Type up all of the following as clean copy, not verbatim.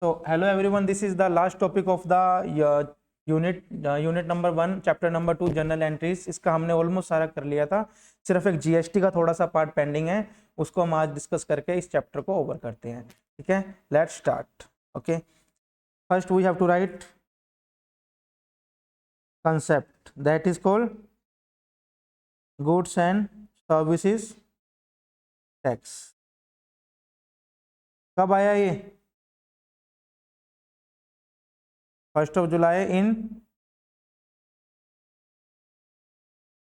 So hello everyone, this is the last topic of the unit number 1 chapter number 2 journal entries. इसका हमने almost सारा कर लिया था, सिर्फ एक जीएसटी का थोड़ा सा पार्ट पेंडिंग है, उसको हम आज डिस्कस करके इस चैप्टर को ओवर करते हैं। ठीक है, let's start. Okay, first we have to write concept that is called goods and services tax। कब आया ये? 1st of July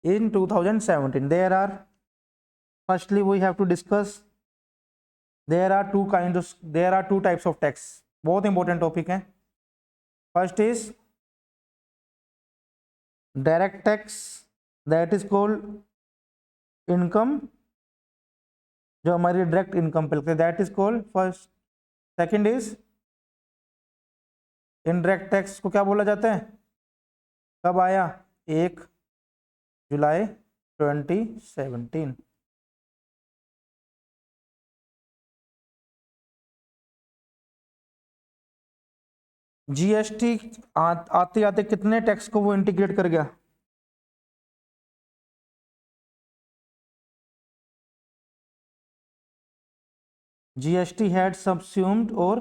in 2017। there are, firstly we have to discuss, there are two types of tax। बहुत important topic है। First is direct tax, that is called income, जो हमारी direct income पे लगती है, that is called first. Second is indirect tax, को क्या बोला जाता है? कब आया? 1 जुलाई 2017। जीएसटी आते आते कितने टैक्स को वो इंटीग्रेट कर गया? जीएसटी हैड सबस्यूम्ड और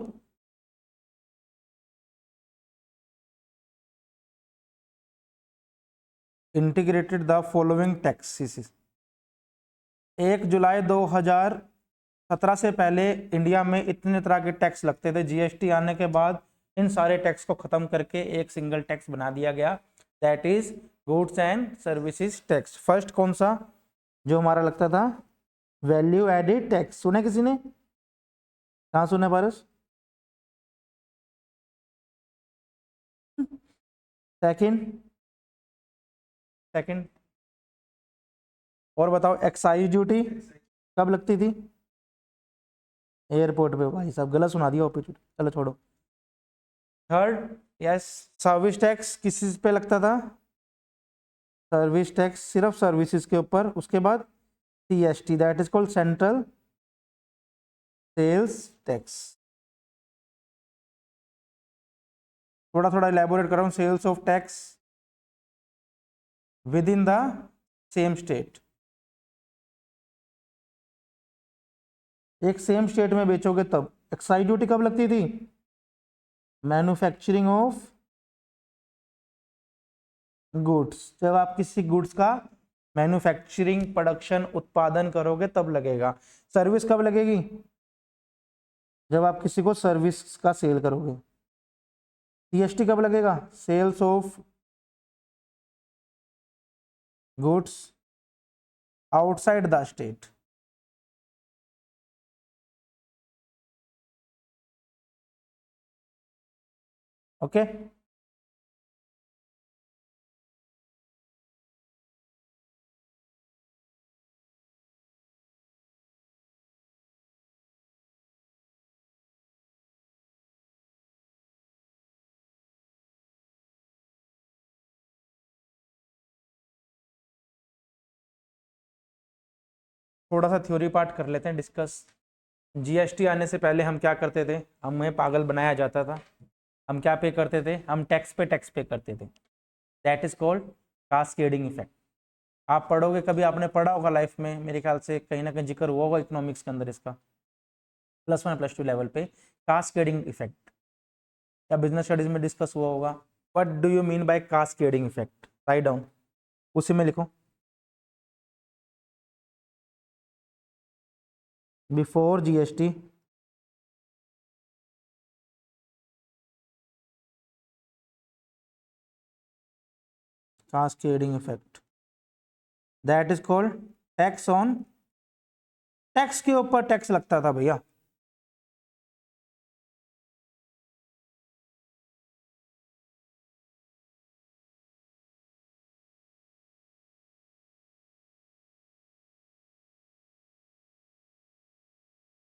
इंटीग्रेटेड द फॉलोइंग टैक्सेस। 1 जुलाई 2017 से पहले इंडिया में इतने तरह के टैक्स लगते थे। जीएसटी आने के बाद इन सारे टैक्स को खत्म करके एक सिंगल टैक्स बना दिया गया, that is goods and services tax. First कौन सा जो हमारा लगता था? Value added tax. सुने किसी ने? कहाँ सुने पारस? सेकंड और बताओ, एक्साइज ड्यूटी कब लगती थी? एयरपोर्ट पे। भाई साहब गलत सुना दिया ऑपोजिट, चलो छोड़ो। थर्ड, यस, सर्विस टैक्स किस चीज पे लगता था? सर्विस टैक्स सिर्फ सर्विसेज के ऊपर। उसके बाद CST, that is called central sales tax. थोड़ा थोड़ा इलेबोरेट कर रहा हूँ। Sales of tax within the same state. एक सेम स्टेट में बेचोगे तब। एक्साइज ड्यूटी कब लगती थी? मैन्युफैक्चरिंग ऑफ गुड्स, जब आप किसी गुड्स का मैन्युफैक्चरिंग, प्रोडक्शन, उत्पादन करोगे तब लगेगा। सर्विस कब लगेगी? जब आप किसी को सर्विस का सेल करोगे। सीएसटी कब लगेगा? Sales of goods outside the state. Okay, थोड़ा सा थ्योरी पार्ट कर लेते हैं डिस्कस। जीएसटी आने से पहले हम क्या करते थे? हमें पागल बनाया जाता था। हम क्या पे करते थे? हम टैक्स पे करते थे। That is called cascading effect. आप पढ़ोगे, कभी आपने पढ़ा होगा लाइफ में, मेरे ख्याल से कहीं ना कहीं जिक्र हुआ होगा इकोनॉमिक्स के अंदर इसका, +1 +2 लेवल पे, कास्केडिंग इफेक्ट, या बिजनेस स्टडीज में डिस्कस हुआ होगा। What do you mean by cascading effect? Write down, उसी में लिखो। Before GST cascading effect, that is called tax on. Tax के ऊपर टैक्स लगता था भैया।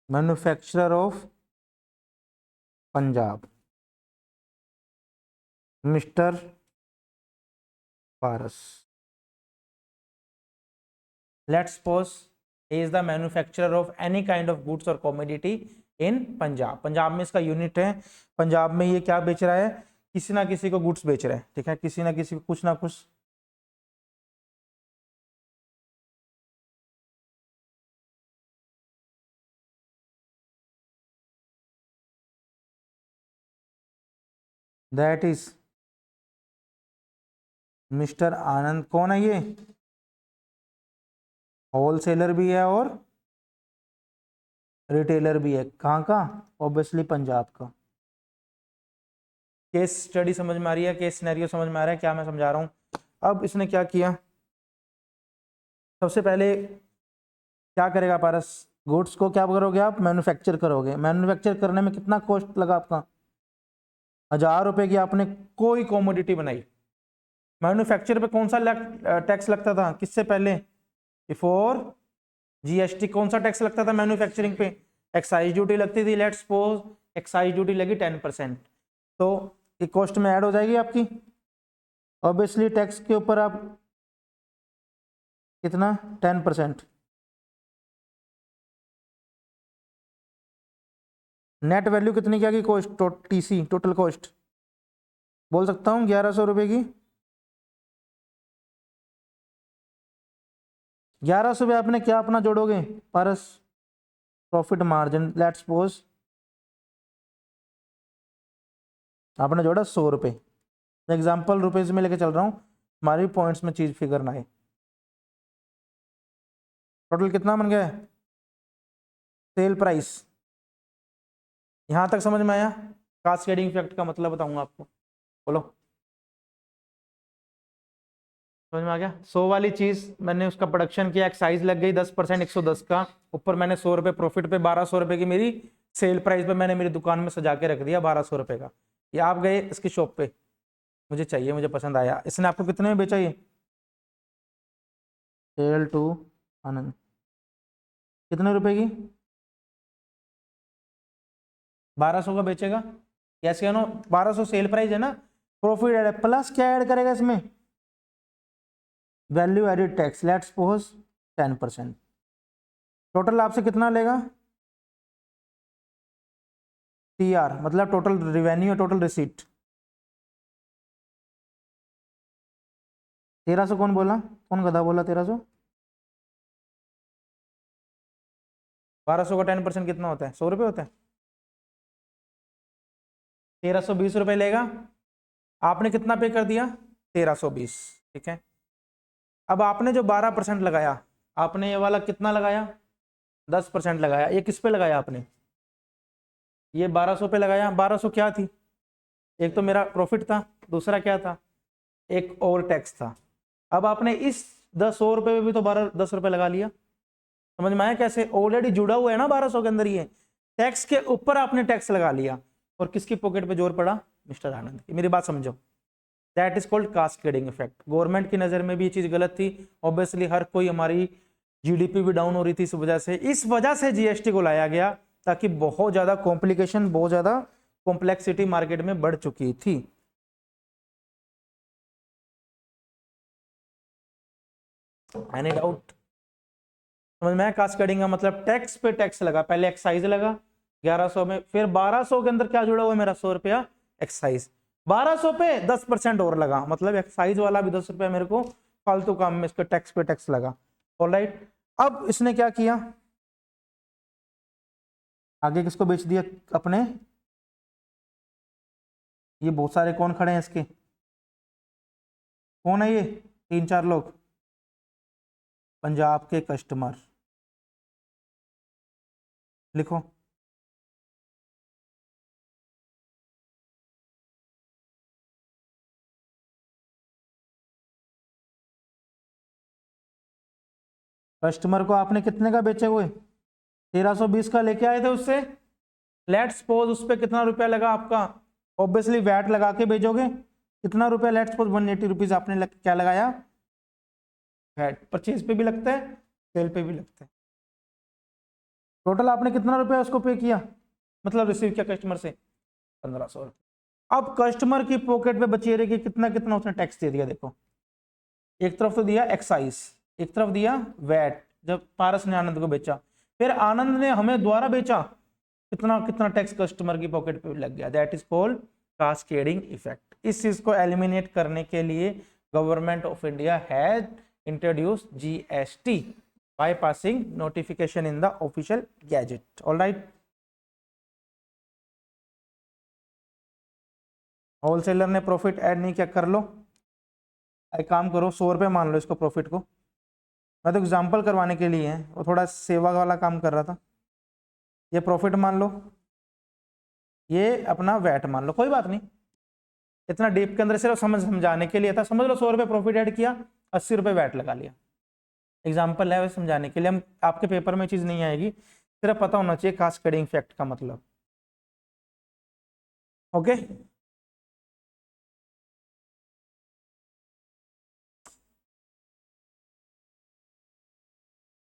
Manufacturer of Punjab, mister Paras. Let's suppose he is the manufacturer of any kind of goods or commodity इन पंजाब। पंजाब में इसका यूनिट है, पंजाब में ये क्या बेच रहा है, किसी ना किसी को गुड्स बेच रहा है, ठीक है, किसी ना किसी को कुछ ना कुछ। दैट इज मिस्टर आनंद। कौन है ये, होलसेलर भी है और रिटेलर भी है। कहाँ का, ऑब्वियसली पंजाब का। केस स्टडी समझ में आ रही है, केस सिनेरियो समझ में आ रहा है क्या मैं समझा रहा हूँ। अब इसने क्या किया, सबसे पहले क्या करेगा पारस, गुड्स को क्या करोगे आप, मैन्युफैक्चर करोगे। मैन्युफैक्चर करने में कितना कॉस्ट लगा आपका, 1000 रुपए की आपने कोई कॉमोडिटी बनाई। मैन्युफैक्चर पे कौन सा टैक्स लगता था, किससे पहले, बिफोर जीएसटी कौन सा टैक्स लगता था मैन्युफैक्चरिंग पे, एक्साइज ड्यूटी लगती थी। लेट्स सपोज एक्साइज ड्यूटी लगी 10%, तो ये कॉस्ट में ऐड हो जाएगी आपकी। ऑब्वियसली टैक्स के ऊपर आप कितना, 10%। नेट वैल्यू कितनी क्या की कॉस्ट, टीसी टोटल कॉस्ट बोल सकता हूँ 1100 रुपये की। 1100 रुपये आपने क्या अपना जोड़ोगे पारस, प्रॉफिट मार्जिन। लेट्स सपोज आपने जोड़ा 100 रुपये, एग्जाम्पल रुपीज में लेके चल रहा हूँ, हमारे पॉइंट्स में चीज फिगर ना आए। टोटल कितना बन गया, सेल प्राइस। यहां तक समझ में आया, कास्केडिंग इफेक्ट का मतलब बताऊंगा आपको, बोलो समझ में आ गया। 100 वाली चीज मैंने उसका प्रोडक्शन किया, एक्साइज लग गई 10%, 110 का, ऊपर मैंने 100 रुपये प्रॉफिट पे 1200 रुपये की मेरी सेल प्राइस पे मैंने मेरी दुकान में सजा के रख दिया 1200 रुपये का। ये आप गए इसकी शॉप पे, मुझे चाहिए, मुझे पसंद आया, इसने आपको कितने में बेचा ये, सेल टू आनंद, कितने रुपए की, 1200 का बेचेगा। यस या नो, 1200 सेल प्राइस है ना, प्रॉफिट ऐड है, प्लस क्या ऐड करेगा इसमें, value added tax. Let's suppose 10%। Total आपसे कितना लेगा, टीआर मतलब टोटल रिवेन्यू, टोटल रिसीट। 1300 कौन बोला, कौन गधा बोला 1300, 1200 का 10% कितना होता है, 100 रुपये होता है। 1320 रुपये लेगा, आपने कितना पे कर दिया, 1320, ठीक है। अब आपने जो 12% लगाया, आपने ये वाला कितना लगाया, 10% लगाया। ये किस पे लगाया आपने, ये 1200 पे लगाया। 1200 क्या थी, एक तो मेरा प्रॉफिट था, दूसरा क्या था, एक और टैक्स था। अब आपने इस 100 रुपये में भी तो 10 रुपये लगा लिया। समझ में आया कैसे, ऑलरेडी जुड़ा हुआ है ना 1200 के अंदर, ये टैक्स के ऊपर आपने टैक्स लगा लिया, और किसकी पॉकेट पे जोर पड़ा, मिस्टर आनंद की। मेरी बात समझो, that is called cascading effect. Government की नजर में भी ये चीज गलत थी, ऑब्वियसली हर कोई, हमारी जीडीपी भी डाउन हो रही थी इस वजह से जीएसटी को लाया गया, ताकि बहुत ज्यादा कॉम्प्लिकेशन, बहुत ज्यादा कॉम्प्लेक्सिटी मार्केट में बढ़ चुकी थी। एनी डाउट, समझ में आया। कास्केडिंग का मतलब टैक्स पे टैक्स लगा, पहले एक्साइज लगा 1100 में, फिर 1200 के अंदर क्या जुड़ा हुआ मेरा, 100 रुपया एक्साइज, 1200 पे 10% और लगा, मतलब एक्साइज वाला भी 10 रुपया मेरे को फालतू काम में इसका टैक्स पे टैक्स लगा। ऑलराइट, अब इसने क्या किया, आगे किसको बेच दिया अपने, ये बहुत सारे कौन खड़े हैं इसके, कौन है ये, 3-4 लोग, पंजाब के कस्टमर, लिखो। कस्टमर को आपने कितने का बेचे हुए, 1320 का लेके आए थे उससे। लेट्स सपोज उस पर कितना रुपया लगा आपका, ऑब्वियसली वैट लगा के भेजोगे, कितना रुपया, लेट्स सपोज 180 रुपीज आपने क्या लगाया, वैट। परचेज पे भी लगता है, सेल पे भी लगता है। टोटल आपने कितना रुपया उसको पे किया, मतलब रिसीव किया कस्टमर से, 1500 रुपये। अब कस्टमर की पॉकेट पे बची रही कितना कितना उसने टैक्स दे दिया, देखो, एक तरफ तो दिया एक्साइज, एक तरफ दिया वैट, जब पारस ने आनंद को बेचा, फिर आनंद ने हमें दोबारा बेचा, कितना कितना टैक्स कस्टमर की पॉकेट पे लग गया, that is called cascading effect. इस चीज को एलिमिनेट करने के लिए government of India has introduce GST by passing notification in the official gazette. Alright, wholesaler ने प्रॉफिट ऐड नहीं किया, कर लो, एक काम करो 100 रुपये मान लो इसको प्रॉफिट को, मैं तो एग्जाम्पल करवाने के लिए है, वो थोड़ा सेवा वाला काम कर रहा था। ये प्रॉफिट मान लो, ये अपना वैट मान लो, कोई बात नहीं, इतना डीप के अंदर सिर्फ समझाने के लिए था। समझ लो 100 रुपये प्रॉफिट ऐड किया, 80 रुपये वैट लगा लिया। एग्जाम्पल है समझाने के लिए, हम आपके पेपर में चीज़ नहीं आएगी, सिर्फ पता होना चाहिए कास्केडिंग इफेक्ट का मतलब। ओके,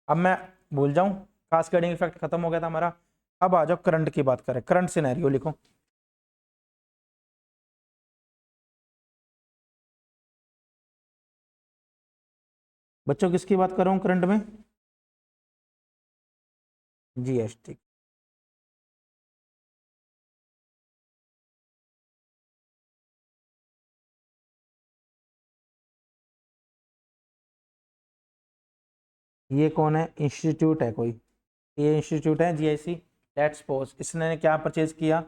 अब मैं भूल जाऊं, कास्केडिंग इफेक्ट खत्म हो गया था हमारा। अब आ जाओ करंट की बात करें, करंट सिनेरियो लिखो। बच्चों किसकी बात कर रहा हूं करंट में? जीएसटी। ये कौन है? इंस्टीट्यूट है कोई, ये इंस्टीट्यूट है जीआईसी। लेट्स सपोज इसने क्या परचेज किया,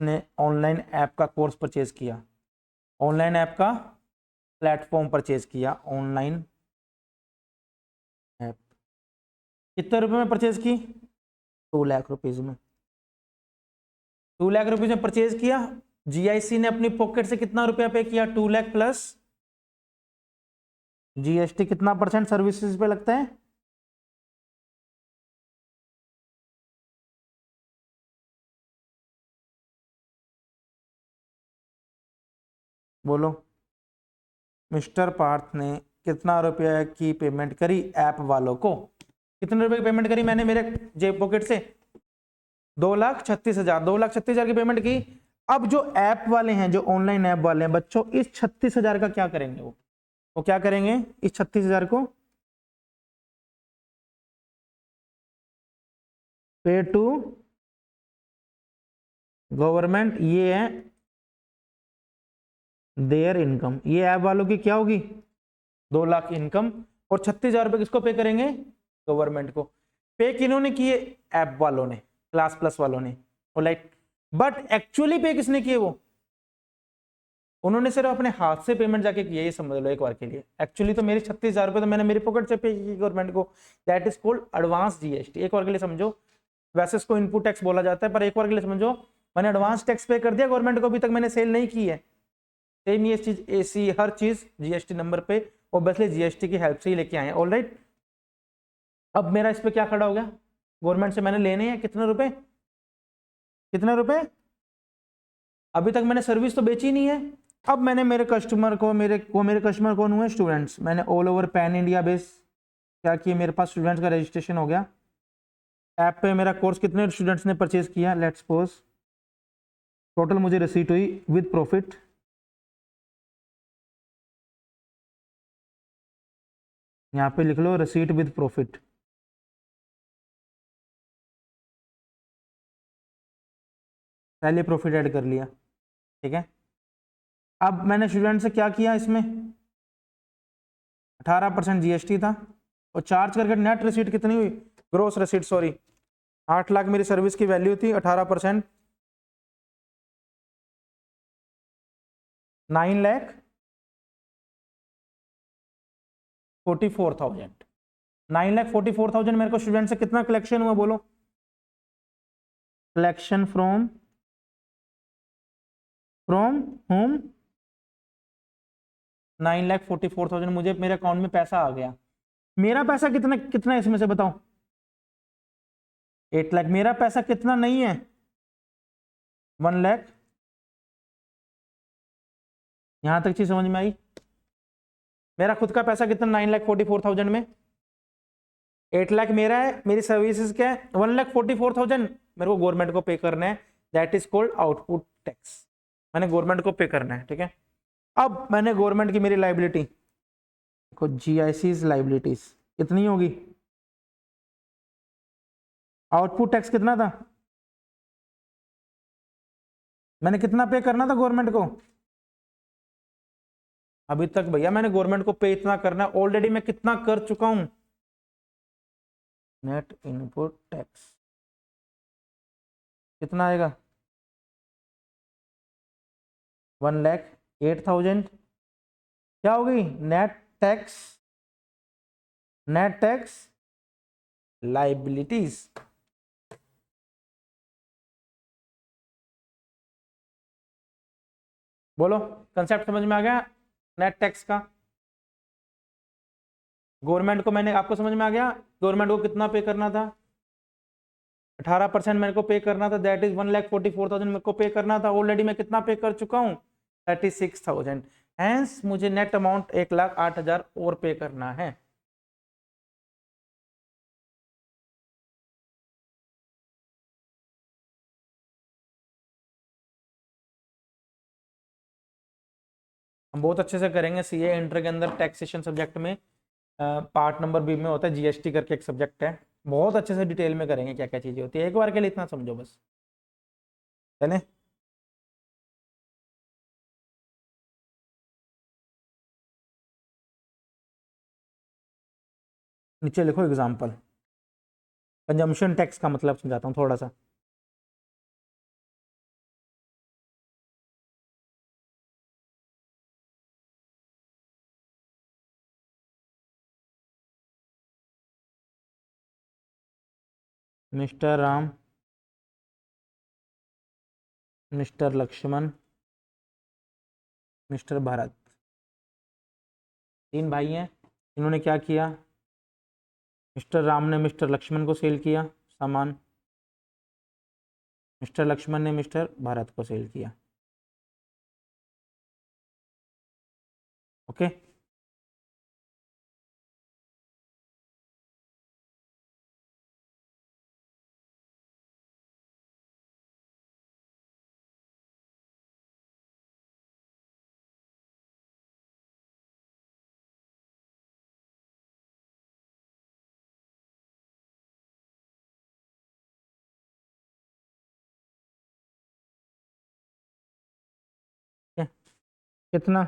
ने ऑनलाइन ऐप का कोर्स परचेज किया, ऑनलाइन ऐप का प्लेटफॉर्म परचेज किया, ऑनलाइन ऐप कितने रुपए में परचेज की? 2 लाख रुपीज में। 2 लाख रुपीज में परचेज किया, जीआईसी ने अपनी पॉकेट से कितना रुपया पे किया? 2 लाख प्लस जीएसटी। कितना परसेंट सर्विसेज पे लगता है? बोलो। मिस्टर पार्थ ने कितना रुपया की पेमेंट करी ऐप वालों को? कितने रुपए की पेमेंट करी मैंने मेरे जेब पॉकेट से? 2,36,000। 2,36,000 की पेमेंट की। अब जो ऐप वाले हैं, जो ऑनलाइन ऐप वाले हैं बच्चों, इस 36,000 का क्या करेंगे? वो क्या करेंगे इस 36,000 को? पे टू गवर्नमेंट। ये है देयर इनकम। ये ऐप वालों की क्या होगी? 2 लाख इनकम। और 36,000 रुपये किसको पे करेंगे? गवर्नमेंट को। पे किन्होंने किए? ऐप वालों ने, क्लास प्लस वालों ने। लाइक बट एक्चुअली पे किसने किए? वो उन्होंने सिर्फ अपने हाथ से पेमेंट जाके किया, ये समझ लो एक बार के लिए। एक्चुअली तो मेरे 36,000 रुपये तो मैंने मेरी पॉकेट से पे की गवर्नमेंट को। That is called advance GST. एक बार के लिए समझो, वैसे इसको इनपुट टैक्स बोला जाता है, पर एक बार के लिए समझो, मैंने एडवांस टैक्स पे कर दिया गवर्नमेंट को, अभी तक मैंने सेल नहीं की है। सेम ये चीज एसी हर चीज जीएसटी नंबर पे ऑब्वियसली जीएसटी की हेल्प से ही लेके आए हैं। ऑलराइट, अब मेरा इस पे क्या खड़ा हो गया? गवर्नमेंट से मैंने लेने हैं कितने रुपए? कितने रुपए? अभी तक मैंने सर्विस तो बेची नहीं है। अब मैंने मेरे कस्टमर को, मेरे कस्टमर कौन हुए? स्टूडेंट्स। मैंने all over pan India base क्या किया, मेरे पास स्टूडेंट्स का रजिस्ट्रेशन हो गया। ऐप पे मेरा कोर्स कितने स्टूडेंट्स ने परचेज किया? लेट्स सपोज टोटल मुझे रिसीट हुई विद प्रॉफिट, यहाँ पे लिख लो रिसीट विद प्रॉफिट। पहले प्रॉफिट ऐड कर लिया, ठीक है। अब मैंने स्टूडेंट से क्या किया, इसमें 18% जीएसटी था, और चार्ज करके नेट रिसीट कितनी हुई? ग्रोस रिसीट, सॉरी, 8 लाख मेरी सर्विस की वैल्यू थी, 18% 9,44,000। 9,44,000 मेरे को स्टूडेंट से कितना कलेक्शन हुआ? बोलो। कलेक्शन फ्रॉम होम 9,44,000 मुझे मेरे अकाउंट में पैसा आ गया। मेरा पैसा कितना कितना है इसमें से बताओ? 8 लाख। मेरा पैसा कितना नहीं है? 1 लाख। यहां तक चीज समझ में आई? मेरा खुद का पैसा कितना? 9,44,000 में 8 लाख मेरा है, मेरी सर्विसेज क्या है? 1,44,000 मेरे को गवर्नमेंट को पे करना है। That is called output tax. मैंने गवर्नमेंट को पे करना है, ठीक है। अब मैंने गवर्नमेंट की मेरी लाइबिलिटी को जीआईसी लाइबिलिटीज कितनी होगी? आउटपुट टैक्स कितना था? मैंने कितना पे करना था गवर्नमेंट को? अभी तक भैया मैंने गवर्नमेंट को पे इतना करना है, ऑलरेडी मैं कितना कर चुका हूं? नेट इनपुट टैक्स कितना आएगा? 1,08,000। क्या होगी net tax? Net tax liabilities. बोलो कंसेप्ट समझ में आ गया नेट टैक्स का? गवर्नमेंट को मैंने, आपको समझ में आ गया गवर्नमेंट को कितना पे करना था? 18% मेरे को पे करना था, दैट इज 1,44,000 मेरे को पे करना था। ऑलरेडी मैं कितना पे कर चुका हूँ? 36,000। हैंस मुझे नेट अमाउंट 1,08,000 और पे करना है। हम बहुत अच्छे से करेंगे सीए इंटर के अंदर टैक्सेशन सब्जेक्ट में। पार्ट नंबर बी में होता है जीएसटी करके एक सब्जेक्ट है, बहुत अच्छे से डिटेल में करेंगे क्या क्या चीजें होती है। एक बार के लिए इतना समझो बस, चले। नीचे लिखो एग्जाम्पल। कंजम्पशन टैक्स का मतलब समझाता हूँ थोड़ा सा। Mister Ram, mister Lakshman, mister Bharat, तीन भाई हैं। इन्होंने क्या किया? मिस्टर राम ने मिस्टर लक्ष्मण को सेल किया सामान, मिस्टर लक्ष्मण ने मिस्टर भारत को सेल किया। ओके। कितना?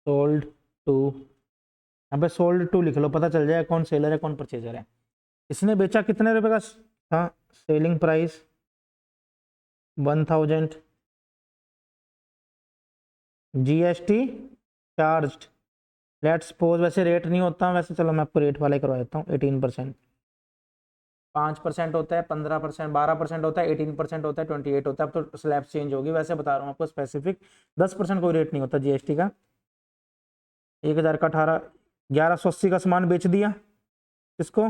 सोल्ड टू, यहाँ पे सोल्ड टू लिख लो, पता चल जाएगा कौन सेलर है कौन परचेजर है। इसने बेचा कितने रुपए का था? Selling price 1,000, GST charged. Let's suppose, वैसे रेट नहीं होता वैसे, चलो मैं आपको रेट वाला ही करवा देता हूँ। 18%, 5% होता है, 15%, 12% होता है, 18% होता है, 28 होता है। अब तो स्लैब चेंज होगी, वैसे बता रहा हूँ आपको स्पेसिफिक। 10% कोई रेट नहीं होता जीएसटी का। 1,000 का 1180 का सामान बेच दिया। किसको?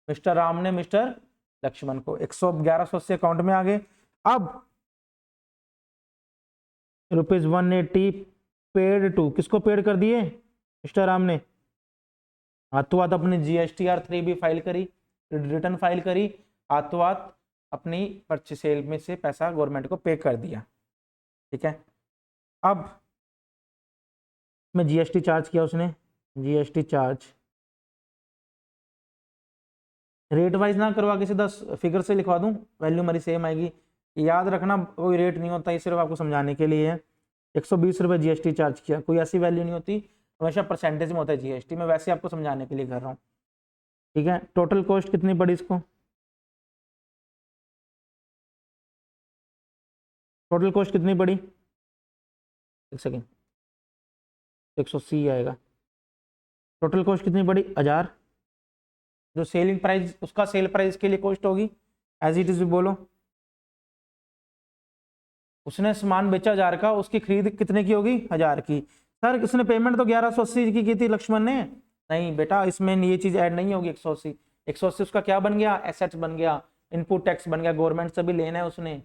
मिस्टर राम ने मिस्टर लक्ष्मण को। 1180 अकाउंट में आ गए। अब ₹180 पेड टू, किसको पेड कर दिए? मिस्टर राम ने। हाथों हाथ अपनी GSTR 3 भी फाइल करी, रिटर्न फाइल करी, हाथों हाथ अपनी परचेज सेल में से पैसा गवर्नमेंट को पे कर दिया। ठीक है। अब में जीएसटी चार्ज किया उसने, जीएसटी चार्ज रेट वाइज ना करवा के सीधा फिगर से लिखवा दूं, वैल्यू हमारी सेम आएगी। याद रखना कोई रेट नहीं होता, ये सिर्फ आपको समझाने के लिए है। 120 रुपये जीएसटी चार्ज किया, कोई ऐसी वैल्यू नहीं होती, हमेशा परसेंटेज में होता है जीएसटी। मैं वैसे आपको समझाने के लिए कर रहा हूँ। ठीक है। टोटल कॉस्ट कितनी पड़ी इसको? टोटल कॉस्ट कितनी पड़ी? एक सेकेंड, 180 आएगा। टोटल कॉस्ट कितनी पड़ी? 1000। जो सेलिंग प्राइस उसका सेल प्राइस के लिए कॉस्ट होगी, एज इट इज भी बोलो। उसने सामान बेचा 1000 का, उसकी खरीद कितने की होगी? 1000 की। सर इसने पेमेंट तो 1180 की थी लक्ष्मण ने। नहीं बेटा, इसमें ये चीज ऐड नहीं होगी। 180, 180 उसका क्या बन गया? एसेट्स बन गया, इनपुट टैक्स बन गया। गवर्नमेंट से भी लेना है उसने,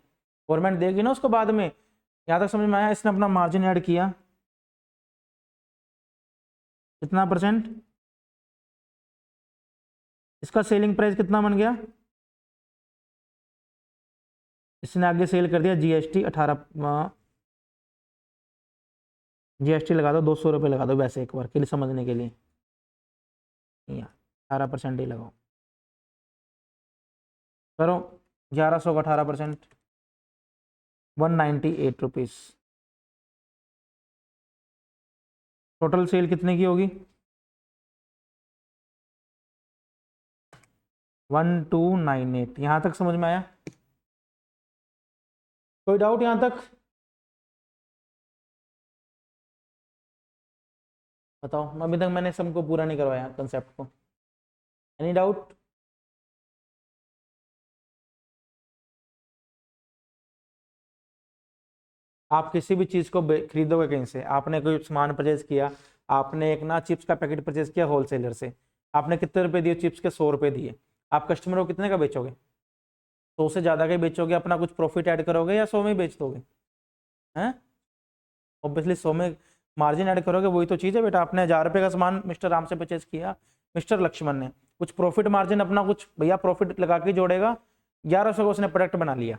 गवर्नमेंट देगी ना उसको बाद में। यहाँ तक समझ में आया? इसने अपना मार्जिन ऐड किया, कितना परसेंट? इसका सेलिंग प्राइस कितना बन गया? इसने आगे सेल कर दिया जीएसटी 18, जीएसटी लगा दो 200 रुपये लगा दो, वैसे एक बार के लिए समझने के लिए। 18% ही लगाओ, करो। 1100 का 18%, 198 रुपीज़। टोटल सेल कितने की होगी? 1298। यहाँ तक समझ में आया? कोई डाउट यहाँ तक? बताओ, अभी तक मैंने सबको पूरा नहीं करवाया कंसेप्ट को। Any doubt? आप किसी भी चीज़ को खरीदोगे कहीं से, आपने कोई सामान परचेज किया, आपने एक ना चिप्स का पैकेट परचेज किया होलसेलर से, आपने कितने रुपए दिए चिप्स के? 100 रुपए दिए। आप कस्टमर को कितने का बेचोगे? 100 से ज़्यादा का ही बेचोगे, अपना कुछ प्रॉफिट ऐड करोगे या 100 में ही बेच दोगे? हैं? ऑब्वियसली 100 में मार्जिन ऐड करोगे, वही तो चीज़ है बेटा। आपने 1000 रुपये का सामान मिस्टर राम से परचेज किया, मिस्टर लक्ष्मण ने कुछ प्रॉफिट मार्जिन अपना कुछ भैया प्रॉफिट लगा के जोड़ेगा, 1100 का उसने प्रोडक्ट बना लिया,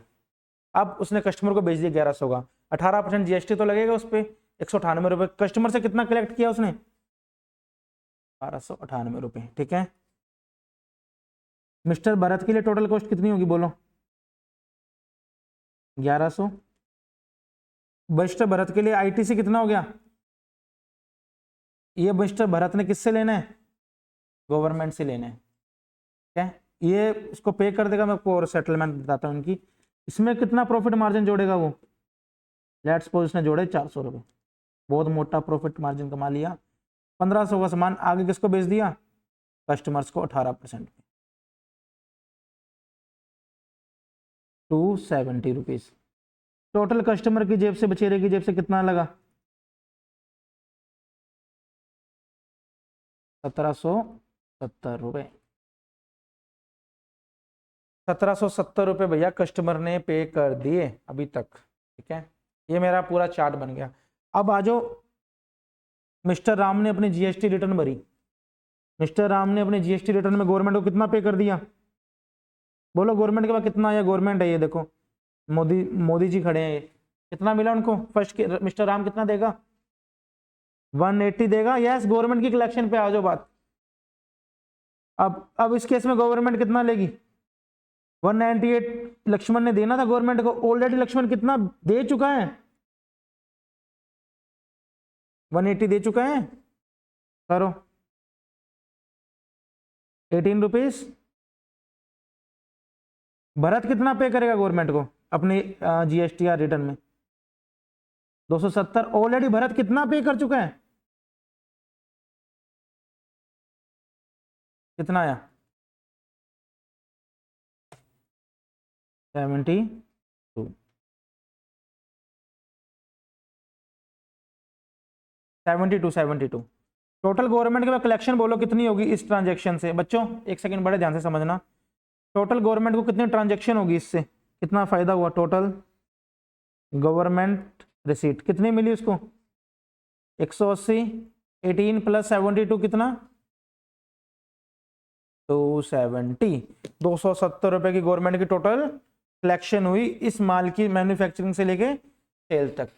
अब उसने कस्टमर को बेच दिया 1100 का, 18% जीएसटी तो लगेगा उस पर, 198 रुपये। कस्टमर से कितना कलेक्ट किया उसने? 1298 रुपये, ठीक है। मिस्टर भरत के लिए टोटल कॉस्ट कितनी होगी बोलो? 1100। मिस्टर भरत के लिए आईटीसी कितना हो गया? ये मिस्टर भरत ने किससे लेना है? गवर्नमेंट से लेना है, ठीक है। ये इसको पे कर देगा, मैं आपको और सेटलमेंट बताता हूँ इनकी। इसमें कितना प्रॉफिट मार्जिन जोड़ेगा वो? लेट्स सपोज इसने जोड़े 400 रुपये, बहुत मोटा प्रॉफिट मार्जिन कमा लिया। 1500 का सामान आगे किसको बेच दिया? कस्टमर्स को 18%, 270 रुपीज़। टोटल कस्टमर की जेब से, बचेरे की जेब से कितना लगा? 1770 रुपये। 1770 रुपये भैया कस्टमर ने पे कर दिए अभी तक, ठीक है। ये मेरा पूरा चार्ट बन गया। अब आ जाओ, मिस्टर राम ने अपनी जीएसटी रिटर्न भरी। मिस्टर राम ने अपने जीएसटी रिटर्न में गवर्नमेंट को कितना पे कर दिया? बोलो गवर्नमेंट के पास कितना आया? गवर्नमेंट है ये देखो, मोदी मोदी जी खड़े हैं, ये कितना मिला उनको? फर्स्ट मिस्टर राम कितना देगा? 180 देगा। यस, गवर्नमेंट की कलेक्शन पे आ जाओ बात। अब इस केस में गवर्नमेंट कितना लेगी? 198 लक्ष्मण ने देना था गवर्नमेंट को, ऑलरेडी लक्ष्मण कितना दे चुका है? 180 दे चुका है। करो 18 रुपीज। भरत कितना पे करेगा गवर्नमेंट को अपने जीएसटी रिटर्न में? 270। ऑलरेडी भरत कितना पे कर चुका है? कितना आया? 72। 72 टोटल गवर्नमेंट के पास कलेक्शन बोलो कितनी होगी इस ट्रांजैक्शन से? बच्चों एक सेकंड बड़े ध्यान से समझना, टोटल गवर्नमेंट को कितनी ट्रांजैक्शन होगी इससे, कितना फायदा हुआ? टोटल गवर्नमेंट रिसीट कितनी मिली उसको? 180। 18 प्लस 72 कितना? 270। 270 रुपए की गवर्नमेंट की टोटल कलेक्शन हुई इस माल की, मैन्युफैक्चरिंग से लेके सेल तक।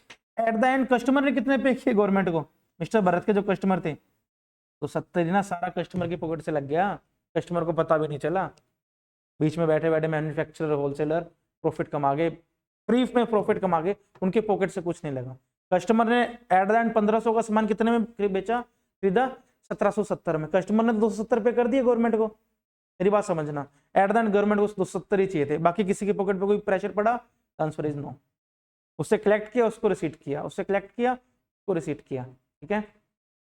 एट द एंड कस्टमर ने कितने पे किए गवर्नमेंट को? मिस्टर भरत के जो कस्टमर थे, तो 70 ना सारा कस्टमर की पॉकेट से लग गया, कस्टमर को पता भी नहीं चला। बीच में बैठे बैठे मैन्युफैक्चरर होलसेलर प्रॉफिट कमा गए, फ्री में प्रॉफिट कमा गए, उनके पॉकेट से कुछ नहीं लगा। कस्टमर ने एट द एंड 1500 का सामान कितने में बेचा, खरीदा? 1770 में। कस्टमर ने 270 पे कर दिए गवर्नमेंट को। मेरी बात समझना, एट द एंड गवर्नमेंट को 270 ही चाहिए थे, बाकी किसी के पॉकेट पे कोई प्रेशर पड़ा? Answer is no. उससे कलेक्ट किया, उसको रिसीट किया, उससे कलेक्ट किया, उसको रिसीट किया, ठीक है।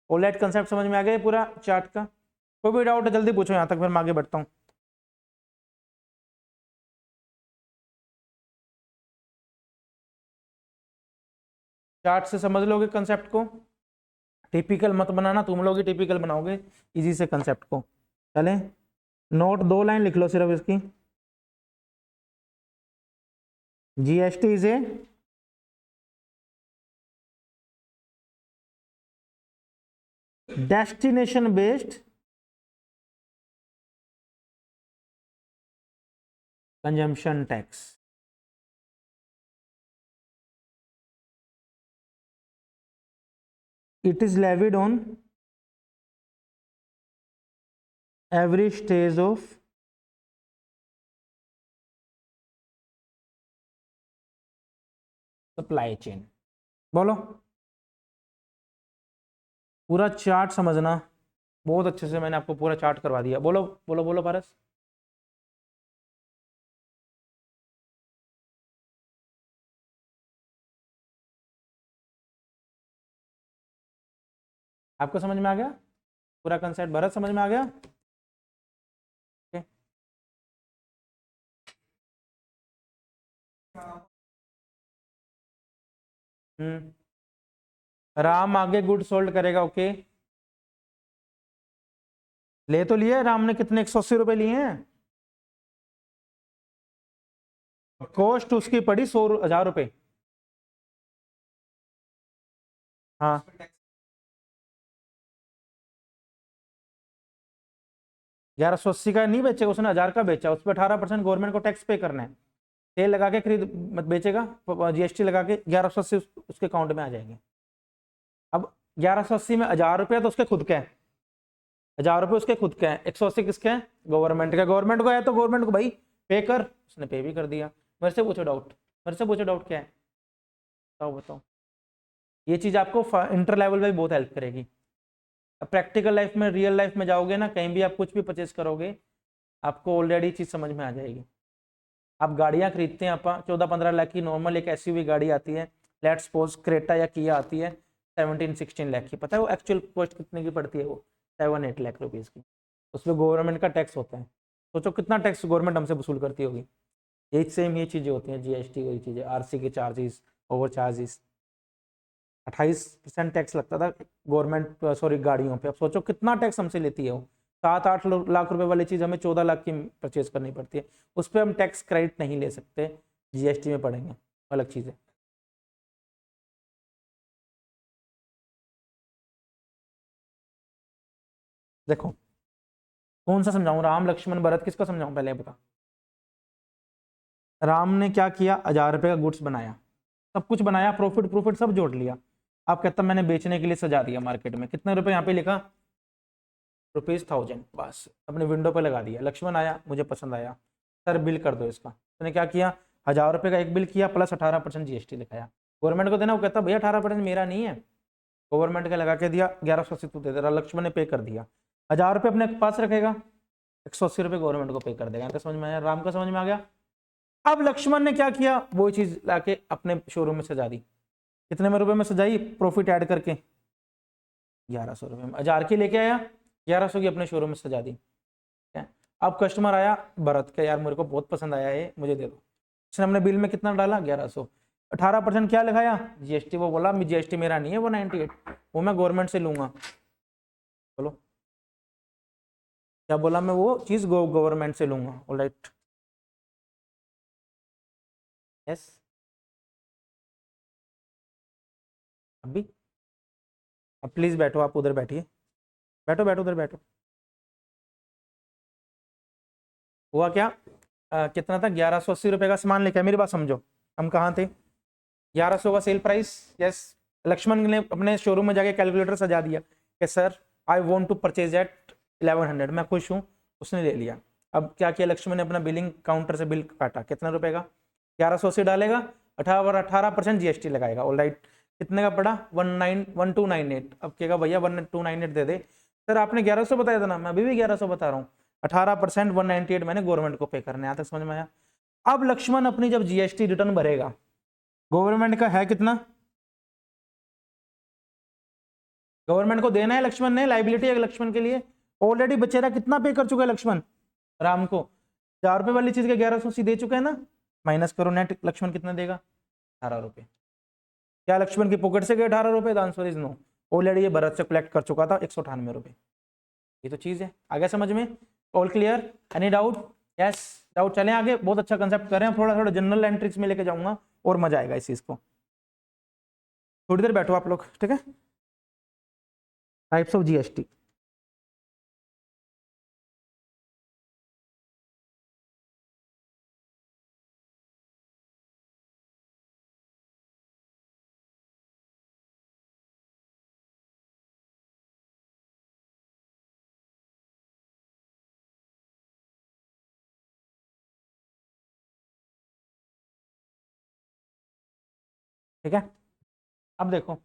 ओलेट कंसेप्ट समझ में आ गया पूरा चार्ट का? कोई भी डाउट है जल्दी पूछो यहाँ तक, फिर मैं आगे बढ़ता हूँ। चार्ट से समझ लोगे कंसेप्ट को, टिपिकल मत बनाना, तुम लोग ही टिपिकल बनाओगे इजी से कंसेप्ट को। चले नोट 2 लाइन लिख लो सिर्फ इसकी। GST is a destination based consumption tax. It is levied on every stage of supply chain. बोलो, पूरा चार्ट समझना। बहुत अच्छे से मैंने आपको पूरा चार्ट करवा दिया। बोलो बोलो बोलो पारस। आपको समझ में आ गया पूरा कंसेप्ट? भरत समझ में आ गया? Okay. राम आगे गुड सोल्ड करेगा। ओके, ले तो लिए राम ने, कितने 180 रुपए लिए हैं। कॉस्ट उसकी पड़ी 100,000 रुपए। हाँ, 1180 का नहीं बेचेगा उसने, 1000 का बेचा। उस पर 18% गवर्नमेंट को टैक्स पे करना है। तेल लगा के खरीद मत बेचेगा, जीएसटी लगा के 1180 उसके अकाउंट में आ जाएंगे। अब 1180 में 1000 रुपया तो उसके खुद के हैं, 1000 रुपये उसके खुद के हैं, 180 किसके हैं? गवर्नमेंट का। गवर्नमेंट को है तो गवर्नमेंट को भाई पे कर, उसने पे भी कर दिया। मेरे से पूछो डाउट, मेरे से पूछो डाउट क्या है, बताओ बताओ। ये चीज आपको इंटर लेवल में बहुत हेल्प करेगी। अब प्रैक्टिकल लाइफ में, रियल लाइफ में जाओगे ना, कहीं भी आप कुछ भी परचेज करोगे, आपको ऑलरेडी चीज समझ में आ जाएगी। आप गाड़ियां खरीदते हैं, आप 14-15 लाख की नॉर्मल एक एसयूवी गाड़ी आती है, लेट्स सपोज क्रेटा या किया आती है 17-16 लाख की। पता है वो एक्चुअल कॉस्ट कितने की पड़ती है? वो 7-8 लाख रुपीज़ की। उसमें गवर्नमेंट का टैक्स होता है। सोचो कितना टैक्स गवर्नमेंट हमसे वसूल करती होगी। यही सेम ये चीज़ें होती हैं, जीएसटी वही चीज़ें, आरसी के चार्जेस, ओवर चार्जेस। 28% टैक्स लगता था गवर्नमेंट, सॉरी गाड़ियों पे। अब सोचो कितना टैक्स हमसे लेती है वो। 7-8 लाख रुपए वाली चीज़ हमें 14 लाख की परचेज करनी पड़ती है। उस पर हम टैक्स क्रेडिट नहीं ले सकते, जीएसटी में पड़ेंगे, अलग चीज़ है। देखो कौन सा समझाऊं, राम लक्ष्मण भरत, किसका समझाऊं? पहले बता। राम ने क्या किया? 1000 रुपये का गुड्स बनाया, सब कुछ बनाया, प्रॉफिट प्रॉफिट सब जोड़ लिया। आप कहता मैंने बेचने के लिए सजा दिया मार्केट में, कितने रुपए यहाँ पे लिखा? ₹1000, बस अपने विंडो पे लगा दिया। लक्ष्मण आया, मुझे पसंद आया, सर बिल कर दो इसका। उसने क्या किया? 1000 रुपये का एक बिल किया, प्लस 18% जीएसटी दिखाया। गवर्नमेंट को देना, वो कहता भैया 18% मेरा नहीं है, गवर्नमेंट का लगा के दिया, 1180 तू दे दे रहा। लक्ष्मण ने पे कर दिया। 1000 रुपये अपने पास रखेगा, 180 रुपये गवर्नमेंट को पे कर देगा। तो समझ में आया? राम का समझ में आ गया? अब लक्ष्मण ने क्या किया? वो चीज लाके अपने शोरूम में सजा दी। कितने में रुपए में सजाई? प्रॉफिट ऐड करके 1100 रुपये में। 1000 की लेके आया, 1100 की अपने शोरूम में सजा दी। अब कस्टमर आया भरत का, यार मेरे को बहुत पसंद आया है, मुझे दे दो। उसने अपने बिल में कितना डाला? 1100। 18% क्या लगाया? जीएसटी। वो बोला जीएसटी मेरा नहीं है, वो 98, वो मैं गवर्नमेंट से लूंगा। बोलो क्या बोला? मैं वो चीज गवर्नमेंट से लूंगा। Alright, yes. अभी अब प्लीज बैठो, आप उधर बैठिए, बैठो बैठो उधर बैठो। हुआ क्या? कितना था? 1180 रुपये का सामान लेके आया। मेरी बात समझो, हम कहाँ थे? 1100 का सेल प्राइस, यस। लक्ष्मण ने अपने शोरूम में जाके कैलकुलेटर सजा दिया कि sir I want to purchase at 1100, मैं खुश हूँ। उसने ले लिया। अब क्या किया लक्ष्मण ने? अपना बिलिंग काउंटर से बिल काटा, कितना रुपए का? 1180 डालेगा, 18% जीएसटी लगाएगा। ऑल राइट, कितने का पड़ा? 1298। अब कहेगा भैया 1298 दे दे। सर आपने 1100 बताया था ना, मैं अभी भी 1100 बता रहा हूँ। 18% 198 मैंने गवर्नमेंट को पे करने। यहाँ तक समझ में आया? अब लक्ष्मण अपनी जब जीएसटी रिटर्न भरेगा, गवर्नमेंट का है कितना? गवर्नमेंट को देना है लक्ष्मण ने, लाइबिलिटी है लक्ष्मण के लिए। ऑलरेडी बेचारा कितना पे कर चुका है लक्ष्मण? राम को 1000 रुपए वाली चीज के 1180 दे चुका है ना। माइनस करो नेट, लक्ष्मण कितना देगा? 18 रुपए। क्या लक्ष्मण की पॉकेट से गए 18 रुपए? The answer is no. Already ये भरत से कलेक्ट कर चुका था 198 रुपए। ये तो चीज है, आ गया समझ में? All clear? Any doubt? Yes, doubt? चलें आगे, बहुत अच्छा कंसेप्ट कर रहे हैं। थोड़ा थोड़ा जनरल एंट्रीज में लेके जाऊंगा और मजा आएगा इस चीज को। थोड़ी देर बैठो आप लोग, ठीक है? Types of GST. ठीक है। अब देखो,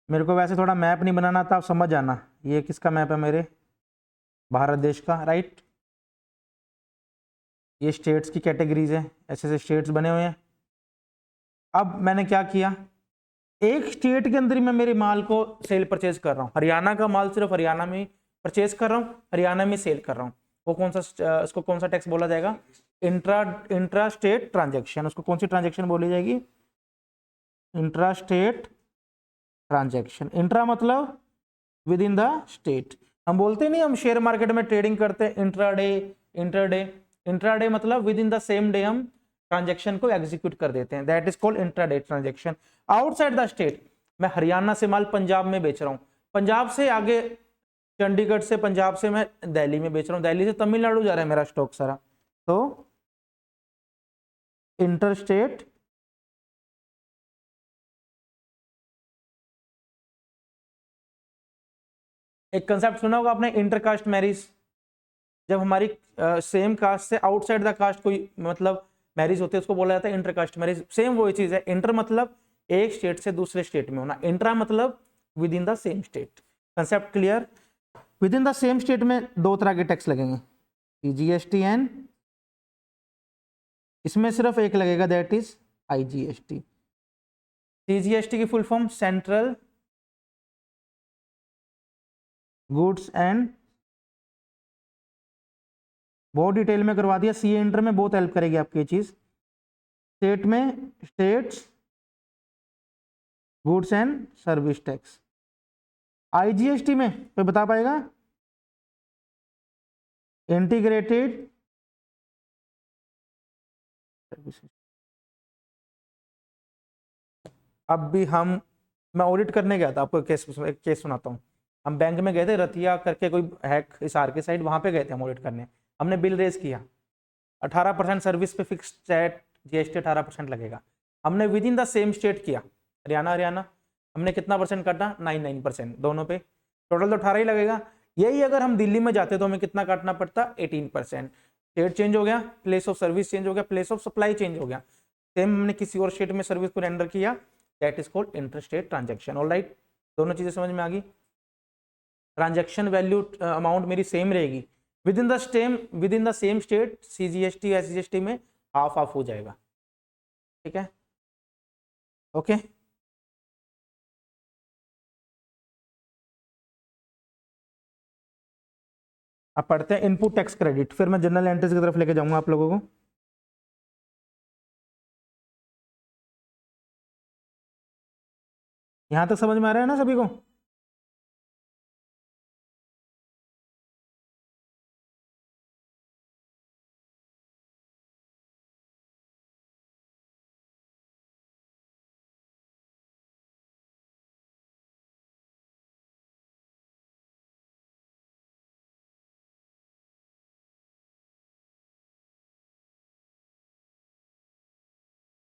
मेरे को वैसे थोड़ा मैप नहीं बनाना था, आप समझ आना ये किसका मैप है, मेरे भारत देश का, राइट। ये स्टेट्स की कैटेगरीज है, ऐसे ऐसे स्टेट्स बने हुए हैं। अब मैंने क्या किया, एक स्टेट के अंदर ही मैं मेरे माल को सेल परचेज कर रहा हूँ। हरियाणा का माल सिर्फ हरियाणा में परचेज कर रहा हूँ, हरियाणा में सेल कर रहा हूँ। वो कौन सा, उसको कौन सा टैक्स बोला जाएगा, इंट्रा स्टेट ट्रांजेक्शन। उसको कौन सी ट्रांजेक्शन बोली जाएगी, इंट्रा स्टेट ट्रांजेक्शन। इंट्रा मतलब विद इन द स्टेट। हम बोलते नहीं, हम शेयर मार्केट में ट्रेडिंग करते हैं इंट्राडे, इंटरडे। इंट्राडे मतलब with in the same day हम ट्रांजेक्शन को एग्जीक्यूट कर देते हैं, that is called intraday transaction. Outside the state, मैं हरियाणा से माल पंजाब में बेच रहा हूं, पंजाब से आगे चंडीगढ़ से, पंजाब से मैं दिल्ली में बेच रहा हूं, दिल्ली से तमिलनाडु जा रहा है मेरा स्टॉक सारा, तो इंटर स्टेट एक कंसेप्ट सुना होगा आपने, इंटरकास्ट मैरिज। जब हमारी सेम कास्ट से आउटसाइड द कास्ट कोई मतलब मैरिज होती है, उसको बोला जाता है इंटरकास्ट मैरिज। सेम वही चीज है, इंटर मतलब एक स्टेट से दूसरे स्टेट में होना, इंट्रा मतलब with in the same state. Concept clear. With in the same state में दो तरह के टैक्स लगेंगे, जीएसटी एंड, इसमें सिर्फ एक लगेगा, दैट इज आईजीएसटी। सीजीएसटी की full form central goods and, बहुत डिटेल में करवा दिया, सी इंटर में बहुत हेल्प करेगी आपकी ये चीज। स्टेट में states goods and service tax. IGST में कोई बता पाएगा, इंटीग्रेटेड सर्विसेज। अब भी हम, मैं ऑडिट करने गया था, आपको एक केस सुनाता हूँ। हम बैंक में गए थे, रतिया करके कोई हैक, हिसार के साइड, वहां पे गए थे हम ऑडिट करने। हमने बिल रेज किया, 18% सर्विस पे फिक्स चैट जीएसटी 18% लगेगा। हमने with in the same state किया, हरियाणा हरियाणा, हमने कितना परसेंट काटा, 99% दोनों पे, टोटल तो 18 ही लगेगा। यही अगर हम दिल्ली में जाते तो हमें कितना काटना पड़ता, 18%। स्टेट चेंज हो गया, प्लेस ऑफ सर्विस चेंज हो गया, प्लेस ऑफ सप्लाई चेंज हो गया, सेम हमने किसी और स्टेट में सर्विस को रेंडर किया, that is called inter state transaction. Alright, दोनों चीजें समझ में आ गई। ट्रांजेक्शन वैल्यू अमाउंट मेरी सेम रहेगी, with in the same state CGST SGST में हाफ ऑफ हो जाएगा। ठीक है, ओके। अब पढ़ते हैं इनपुट टैक्स क्रेडिट, फिर मैं जनरल एंट्रीज की तरफ लेके जाऊंगा आप लोगों को। यहां तक समझ में आ रहा है ना सभी को।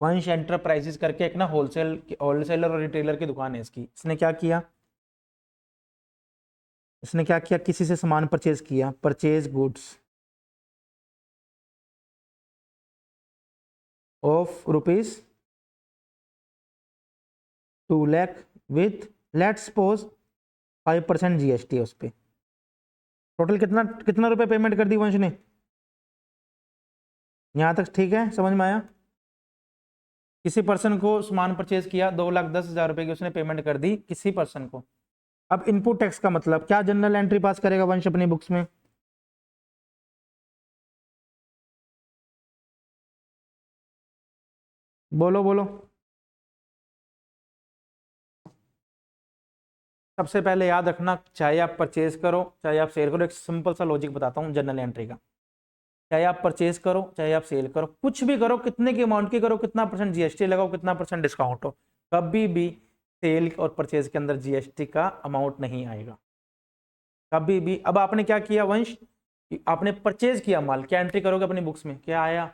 वंश एंटरप्राइजेस करके एक ना होलसेलर और रिटेलर की दुकान है इसकी। इसने क्या किया, किसी से सामान परचेज किया, purchase goods of ₹2 lakh with, let's suppose 5% GST है उस पर। टोटल कितना कितना रुपए पेमेंट कर दी वंश ने, यहां तक ठीक है, समझ में आया। किसी पर्सन को सामान परचेज किया, 2,10,000 रुपए की उसने पेमेंट कर दी किसी पर्सन को। अब इनपुट टैक्स का मतलब क्या जनरल एंट्री पास करेगा वंश अपनी बुक्स में, बोलो बोलो। सबसे पहले याद रखना, चाहे आप परचेज करो चाहे आप सेल करो, एक सिंपल सा लॉजिक बताता हूँ जनरल एंट्री का। चाहे आप परचेज करो चाहे आप सेल करो, कुछ भी करो, कितने की अमाउंट की करो, कितना परसेंट जीएसटी लगाओ, कितना परसेंट डिस्काउंट हो, कभी भी सेल और परचेज के अंदर जीएसटी का अमाउंट नहीं आएगा, कभी भी। अब आपने क्या किया वंश, आपने परचेज किया माल, क्या एंट्री करोगे अपनी बुक्स में, क्या आया,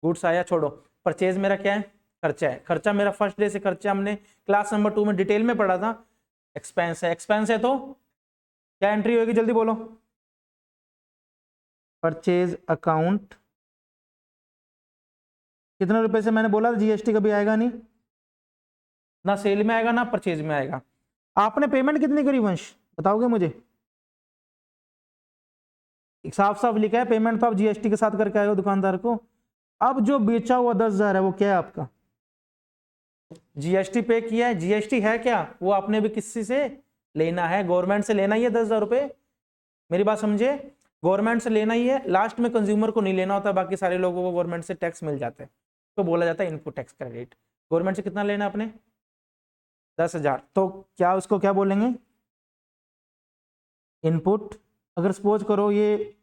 गुड्स आया, छोड़ो। परचेज मेरा क्या है, खर्चा है, खर्चा मेरा फर्स्ट डे से खर्चा हमने क्लास नंबर 2 में डिटेल में पढ़ा था। एक्सपेंस है, एक्सपेंस है तो क्या एंट्री होगी, जल्दी बोलो। परचेज अकाउंट, कितने रुपए से मैंने बोला जीएसटी कभी आएगा नहीं, ना सेल में आएगा ना परचेज में आएगा। आपने पेमेंट कितनी करी वंश, बताओगे मुझे? साफ साफ लिखा है पेमेंट तो आप जीएसटी के साथ करके आए हो दुकानदार को। अब जो बेचा हुआ 10,000 है वो क्या है आपका? जीएसटी पे किया है। जीएसटी है क्या? वो आपने भी किसी से लेना है, गवर्नमेंट से लेना ही है 10,000 रुपए। मेरी बात समझे, गवर्नमेंट से लेना ही है, लास्ट में कंज्यूमर को नहीं लेना होता, बाकी सारे लोगों को गवर्नमेंट से टैक्स मिल जाता है, तो बोला जाता है इनपुट टैक्स क्रेडिट। गवर्नमेंट से कितना लेना आपने? 10,000। तो क्या उसको क्या बोलेंगे? इनपुट। अगर सपोज करो ये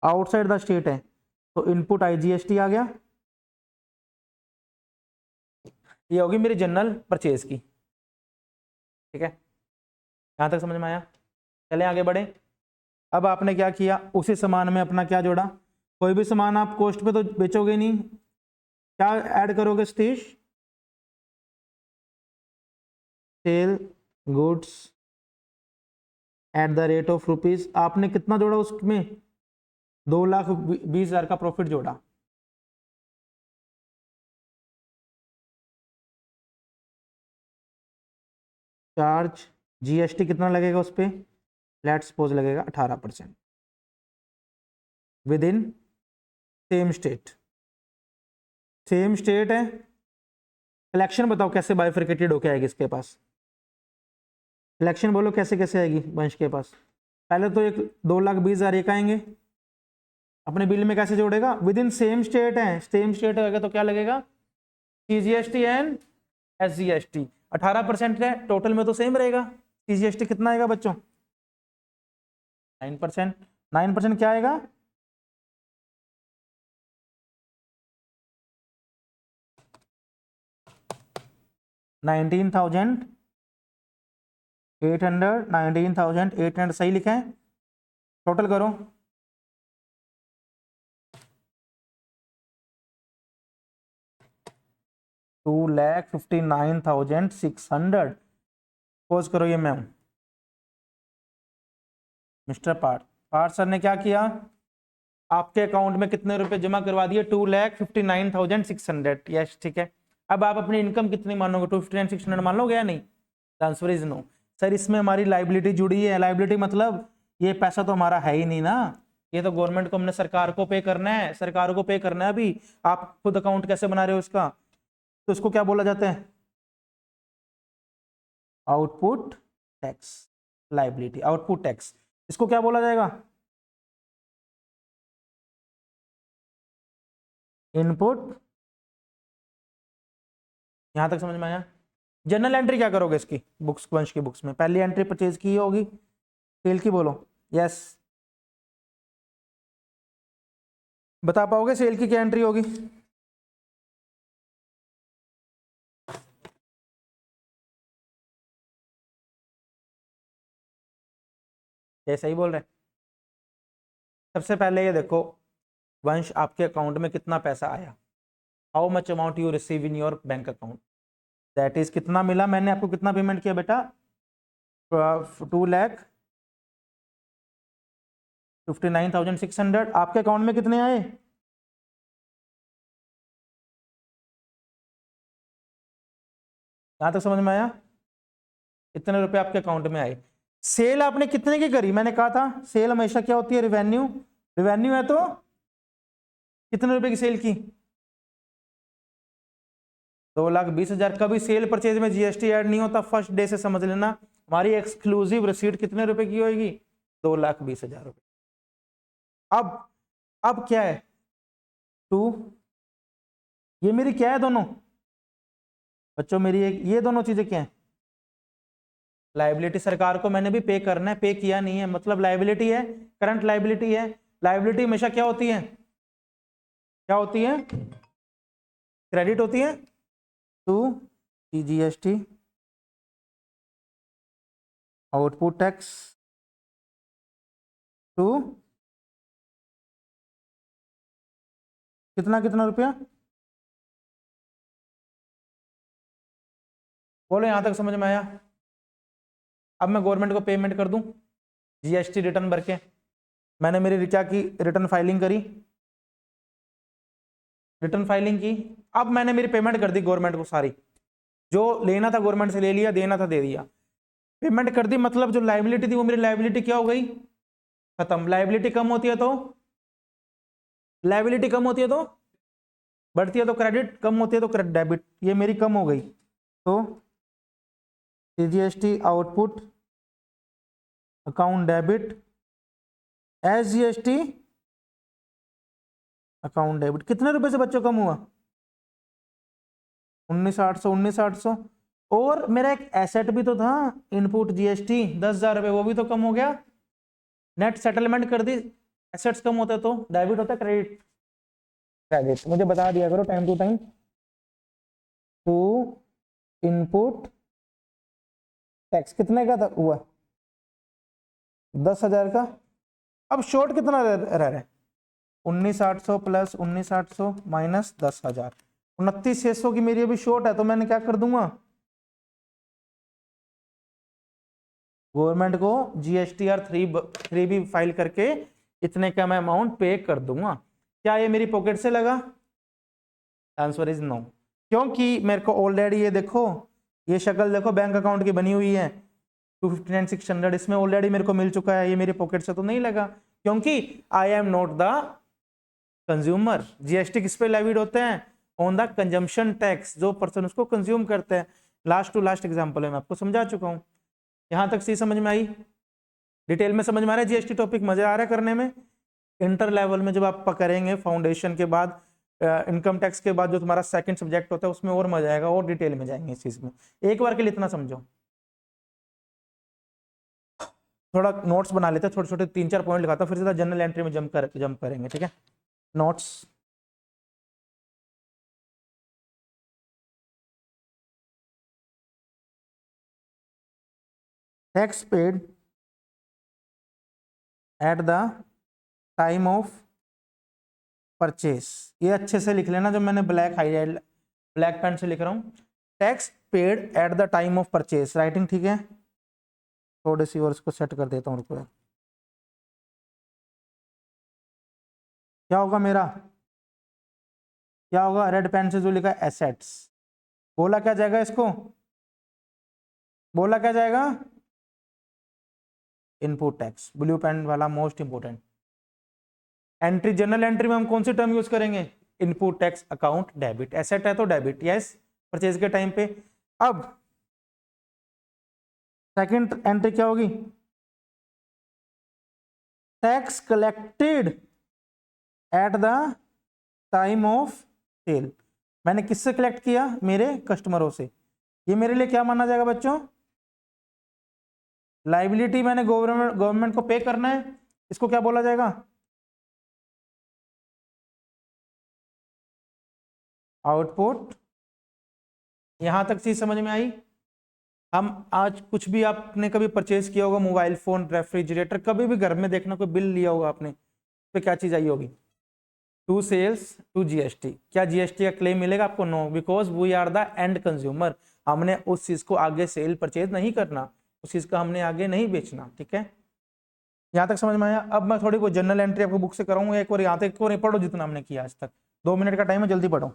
आउटसाइड द स्टेट है तो इनपुट आईजीएसटी आ गया, ये होगी मेरी जनरल परचेज की। ठीक है, यहां तक समझ में आया? चले आगे बढ़े। अब आपने क्या किया, उसी सामान में अपना क्या जोड़ा? कोई भी सामान आप कॉस्ट पे तो बेचोगे नहीं, क्या ऐड करोगे Satish? Sell goods at the rate of rupees. आपने कितना जोड़ा उसमें? 2,20,000 का प्रॉफिट जोड़ा। चार्ज जीएसटी कितना लगेगा उस पर? लेट्स सपोज लगेगा 18% with in same state. Same state है। कलेक्शन बताओ कैसे बाइफरकेटेड होके आएगी इसके पास? कलेक्शन बोलो कैसे कैसे आएगी वंश के पास? पहले तो एक 2,20,000 एक आएंगे, अपने बिल में कैसे जोड़ेगा? विद इन सेम स्टेट है, सेम स्टेट आएगा तो क्या लगेगा? CGST and SGST. 18% है, टोटल में तो सेम रहेगा। सीजीएसटी कितना आएगा बच्चों? 9%। 9% क्या आएगा? $19,800 सही लिखा है? टोटल करो। $2,59,600। पोज करो ये मैं हूं मिस्टर पार सर ने क्या किया, आपके अकाउंट में कितने रुपए जमा करवा दिए? 2,59,600। यस ठीक है। अब आप अपनी इनकम कितनी मानोगे? 259,600 मान लोगे या नहीं? The answer is no. Sir इसमें हमारी लाइबिलिटी जुड़ी है। लाइबिलिटी मतलब ये पैसा तो हमारा है ही नहीं ना, ये तो गवर्नमेंट को हमने सरकार को पे करना है, सरकार को पे करना है। अभी आप खुद अकाउंट कैसे बना रहे हो इसका? तो इसको क्या बोला जाता है? Output tax. Liability output tax, इसको क्या बोला जाएगा? इनपुट। यहां तक समझ में आया? जनरल एंट्री क्या करोगे इसकी? बुक्स वंश की बुक्स में पहली एंट्री परचेज की होगी, सेल की बोलो। यस, बता पाओगे सेल की क्या एंट्री होगी? ये सही बोल रहे? सबसे पहले ये देखो वंश, आपके अकाउंट में कितना पैसा आया? How much amount you receive in your bank account, that is कितना मिला। मैंने आपको कितना पेमेंट किया बेटा? 2,59,600। आपके अकाउंट में कितने आए? यहां तक समझ में आया? इतने रुपए आपके अकाउंट में आए। सेल आपने कितने की करी? मैंने कहा था सेल हमेशा क्या होती है? रिवेन्यू। रिवेन्यू है तो कितने रुपए की सेल की? 2,20,000। कभी सेल परचेज में जीएसटी ऐड नहीं होता, फर्स्ट डे से समझ लेना। हमारी एक्सक्लूसिव रिसीट कितने रुपए की होगी? 2,20,000 रुपए। अब क्या है? 2, ये मेरी क्या है दोनों बच्चों? मेरी एक ये दोनों चीजें क्या है? लाइबिलिटी। सरकार को मैंने भी पे करना है, पे किया नहीं है मतलब लाइबिलिटी है, करंट लाइबिलिटी है। लाइबिलिटी हमेशा क्या होती है? क्या होती है? क्रेडिट होती है to GST output tax to कितना कितना रुपया? बोलो यहां तक समझ में आया? अब मैं गवर्नमेंट को पेमेंट कर दूं जीएसटी रिटर्न भर के। मैंने मेरी क्या की? रिटर्न फाइलिंग करी, रिटर्न फाइलिंग की। अब मैंने मेरी पेमेंट कर दी गवर्नमेंट को सारी, जो लेना था गवर्नमेंट से ले लिया, देना था दे दिया, पेमेंट कर दी, मतलब जो लाइबिलिटी थी वो मेरी लाइबिलिटी क्या हो गई, खत्म। लाइबिलिटी कम होती है तो लाइबिलिटी कम होती है तो बढ़ती है, तो क्रेडिट कम होती है तो डेबिट, ये मेरी कम हो गई। तो GST output account debit S GST account debit. कितने रुपए से बच्चों कम हुआ, 19,800, 19,800। और मेरा एक एसेट भी तो था, इनपुट जीएसटी 10,000 रुपए, वो भी तो कम हो गया। नेट सेटलमेंट कर दी, एसेट्स कम होते तो डेबिट होता, क्रेडिट। क्रेडिट मुझे बता दिया करो time to time. To input tax कितने का था हुआ, 10,000 का। अब शॉर्ट कितना रह रहा है, 19,800 प्लस 19,800 माइनस 10,000, 29,600 की मेरी अभी शॉर्ट है। तो मैंने क्या कर दूंगा, गवर्नमेंट को जीएसटीआर 3B फाइल करके इतने का मैं अमाउंट पे कर दूंगा। क्या ये मेरी पॉकेट से लगा, आंसर इज नो, क्योंकि मेरे को ऑलरेडी ये देखो, ये शक्ल देखो बैंक अकाउंट की बनी हुई है 259,600, इसमें ऑलरेडी मेरे को मिल चुका है, ये मेरी पॉकेट से तो नहीं लगा, क्योंकि I am not the consumer. GST किस पे लेविड होते हैं, ऑन द कंजम्पशन टैक्स, जो पर्सन उसको कंज्यूम करते हैं। लास्ट टू लास्ट एग्जांपल है, मैं आपको समझा चुका हूं। यहां तक सी समझ में आई, डिटेल में समझ में आ रहा है जीएसटी टॉपिक, मजा आ रहा है करने में। इंटर लेवल में जब आप करेंगे फाउंडेशन के बाद, इनकम टैक्स के बाद जो तुम्हारा सेकंड सब्जेक्ट होता है उसमें और मजा आएगा, और डिटेल में जाएंगे इस चीज में। एक बार के लिए इतना समझो, थोड़ा नोट्स बना लेते हैं, छोटे छोटे 3-4 पॉइंट लिखाता हूं, फिर सीधा जनरल एंट्री में जंप करेंगे, ठीक है। Notes, tax paid at the time of purchase, ये अच्छे से लिख लेना, जो मैंने ब्लैक हाईलाइट ब्लैक पेन से लिख रहा हूँ। Tax paid at the time of purchase, writing ठीक है। थोड़ी सी और इसको सेट कर देता हूँ, रुको। क्या होगा मेरा, क्या होगा, रेड पेन से जो लिखा है एसेट्स, बोला क्या जाएगा इसको, बोला क्या जाएगा, इनपुट टैक्स, ब्लू पेन वाला most important. Entry, journal entry में हम कौन सी टर्म यूज करेंगे, input tax account debit, asset है तो डेबिट, यस, परचेज के टाइम पे। अब सेकंड एंट्री क्या होगी, tax collected at the time of sale. मैंने किससे कलेक्ट किया, मेरे कस्टमरों से, ये मेरे लिए क्या माना जाएगा बच्चों, लाइबिलिटी। मैंने गवर्नमेंट को पे करना है, इसको क्या बोला जाएगा, आउटपुट। यहां तक चीज समझ में आई। हम आज कुछ भी आपने कभी परचेज किया होगा, मोबाइल फोन, रेफ्रिजरेटर, कभी भी घर में देखना कोई बिल लिया होगा आपने, तो क्या चीज आई होगी, टू सेल्स टू जीएसटी। क्या जीएसटी का क्लेम मिलेगा आपको, no, because we are the end consumer. हमने उस चीज को आगे सेल परचेज नहीं करना, उस चीज का हमने आगे नहीं बेचना, ठीक है। यहाँ तक समझ में आया। अब मैं थोड़ी बहुत जनरल एंट्री आपको बुक से कराऊंगा, एक और यहाँ तक और पढ़ो जितना हमने किया आज तक। 2 मिनट का टाइम है, जल्दी पढ़ो।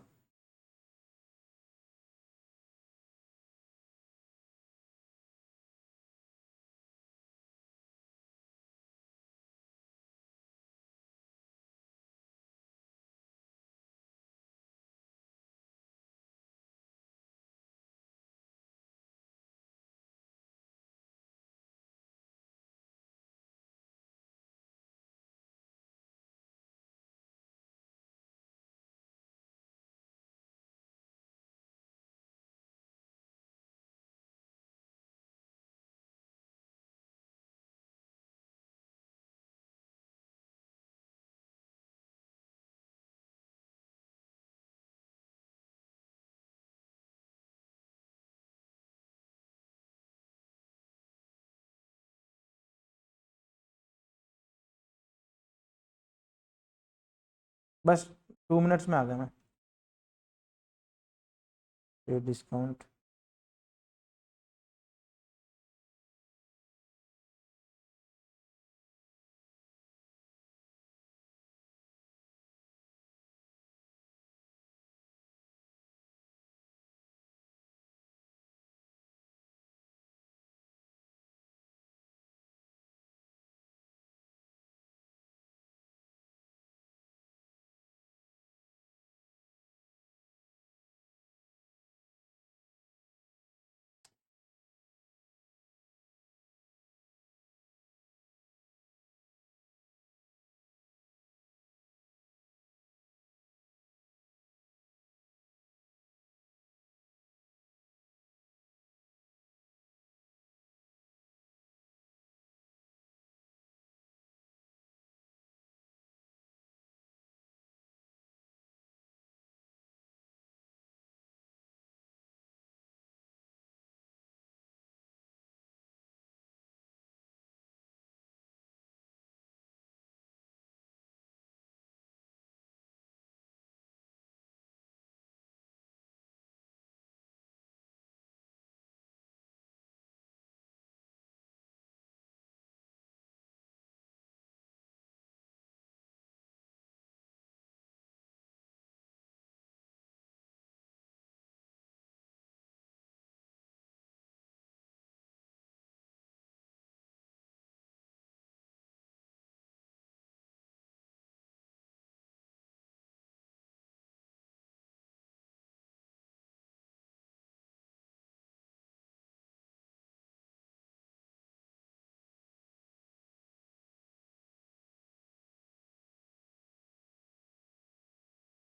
बस 2 मिनट्स में आ गया मैं। डिस्काउंट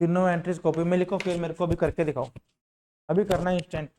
तीनों एंट्रीज कॉपी में लिखो, फिर मेरे को अभी करके दिखाओ, अभी करना है instant.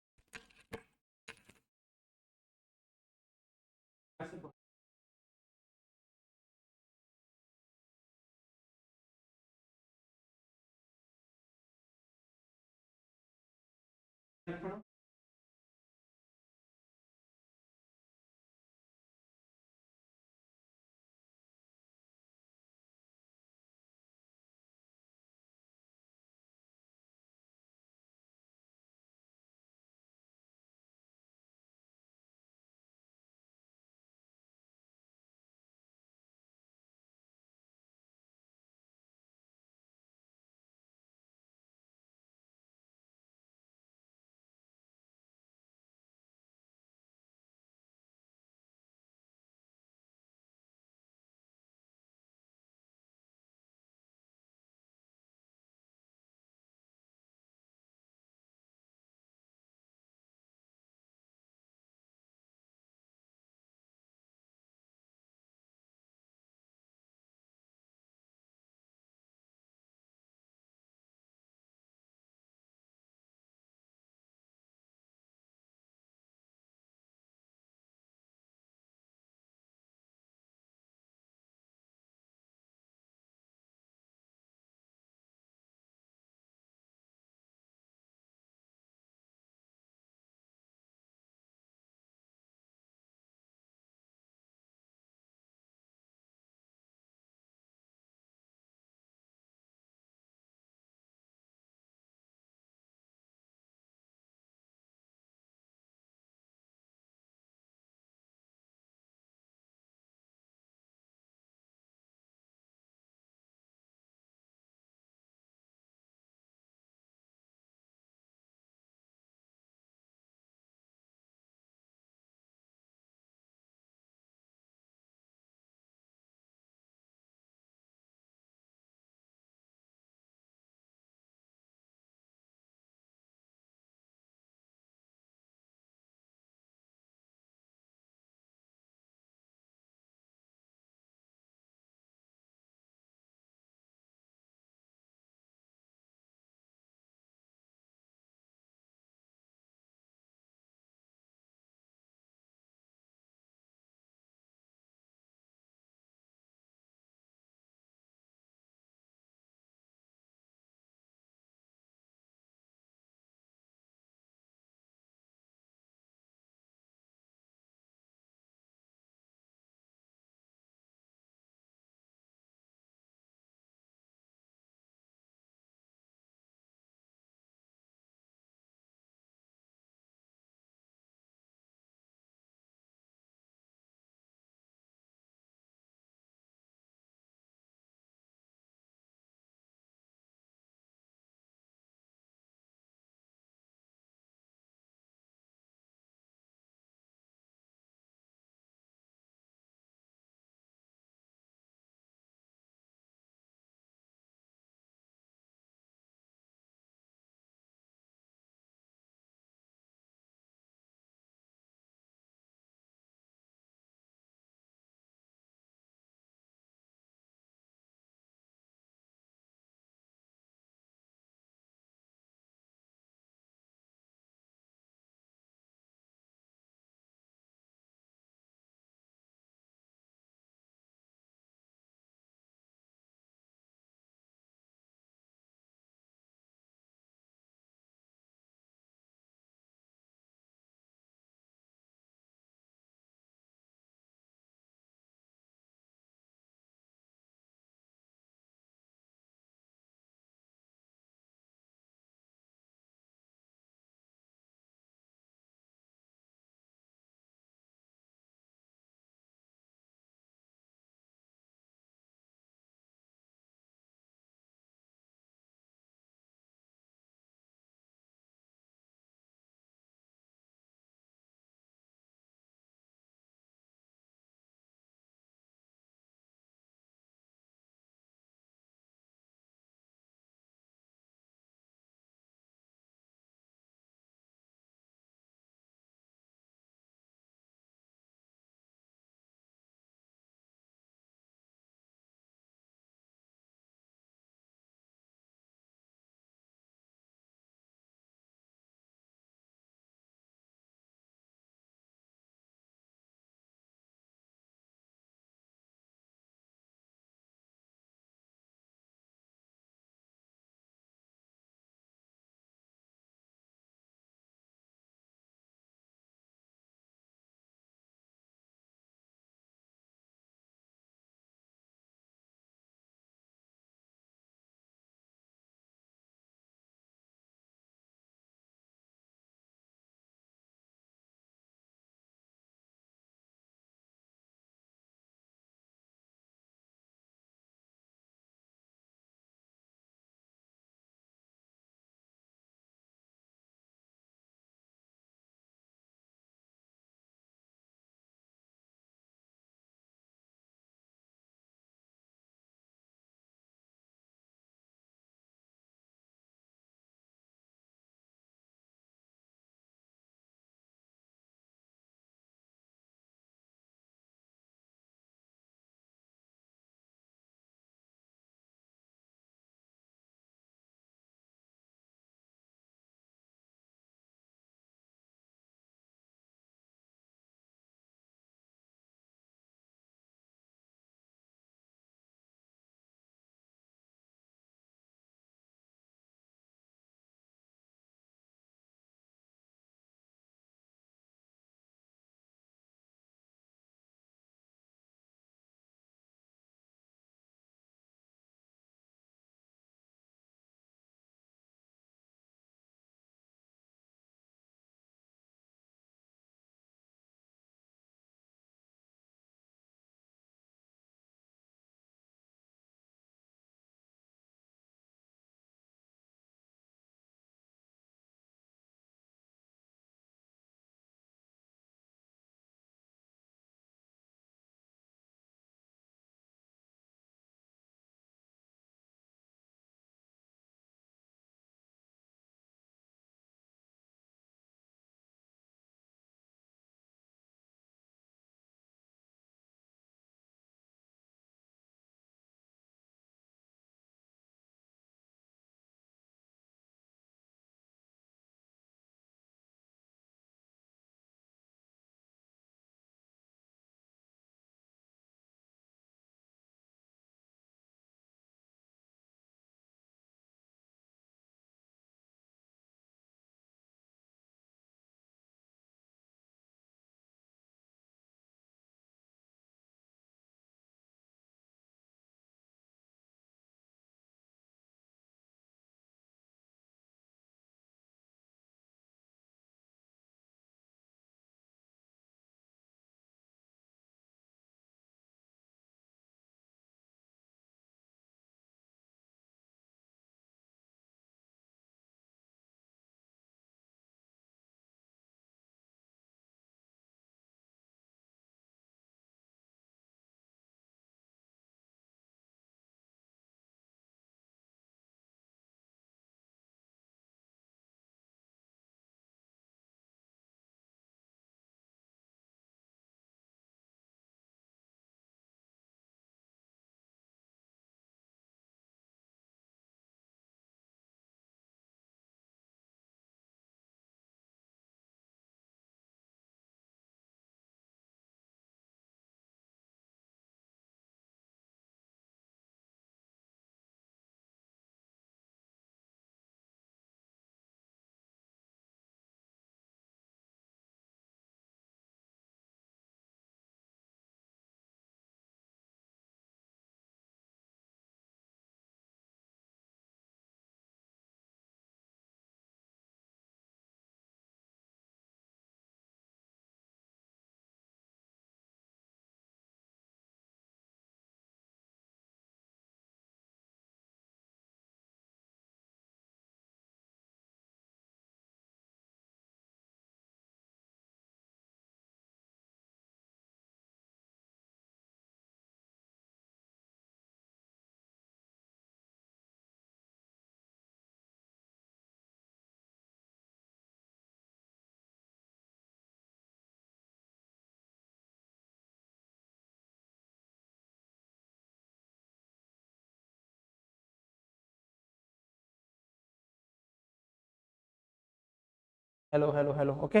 Hello hello hello, okay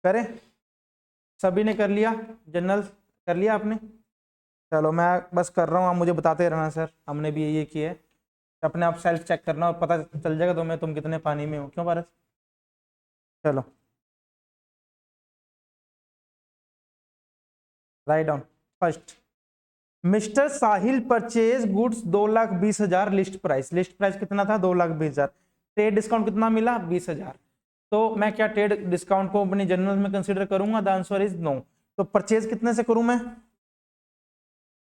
करें, सभी ने कर लिया, जनरल कर लिया आपने? चलो मैं बस कर रहा हूँ, आप मुझे बताते रहना सर हमने भी ये किया है, अपने आप सेल्फ चेक करना और पता चल जाएगा तुम्हें तुम कितने पानी में हो, क्यों पारस? चलो राइट डाउन। फर्स्ट, मिस्टर साहिल परचेज गुड्स 2,20,000, लिस्ट प्राइस कितना था? 2,20,000। ट्रेड डिस्काउंट कितना मिला? 20,000। तो मैं क्या ट्रेड डिस्काउंट को अपनी जनरल में कंसीडर करूंगा? The answer is no. तो परचेज कितने से करूं मैं?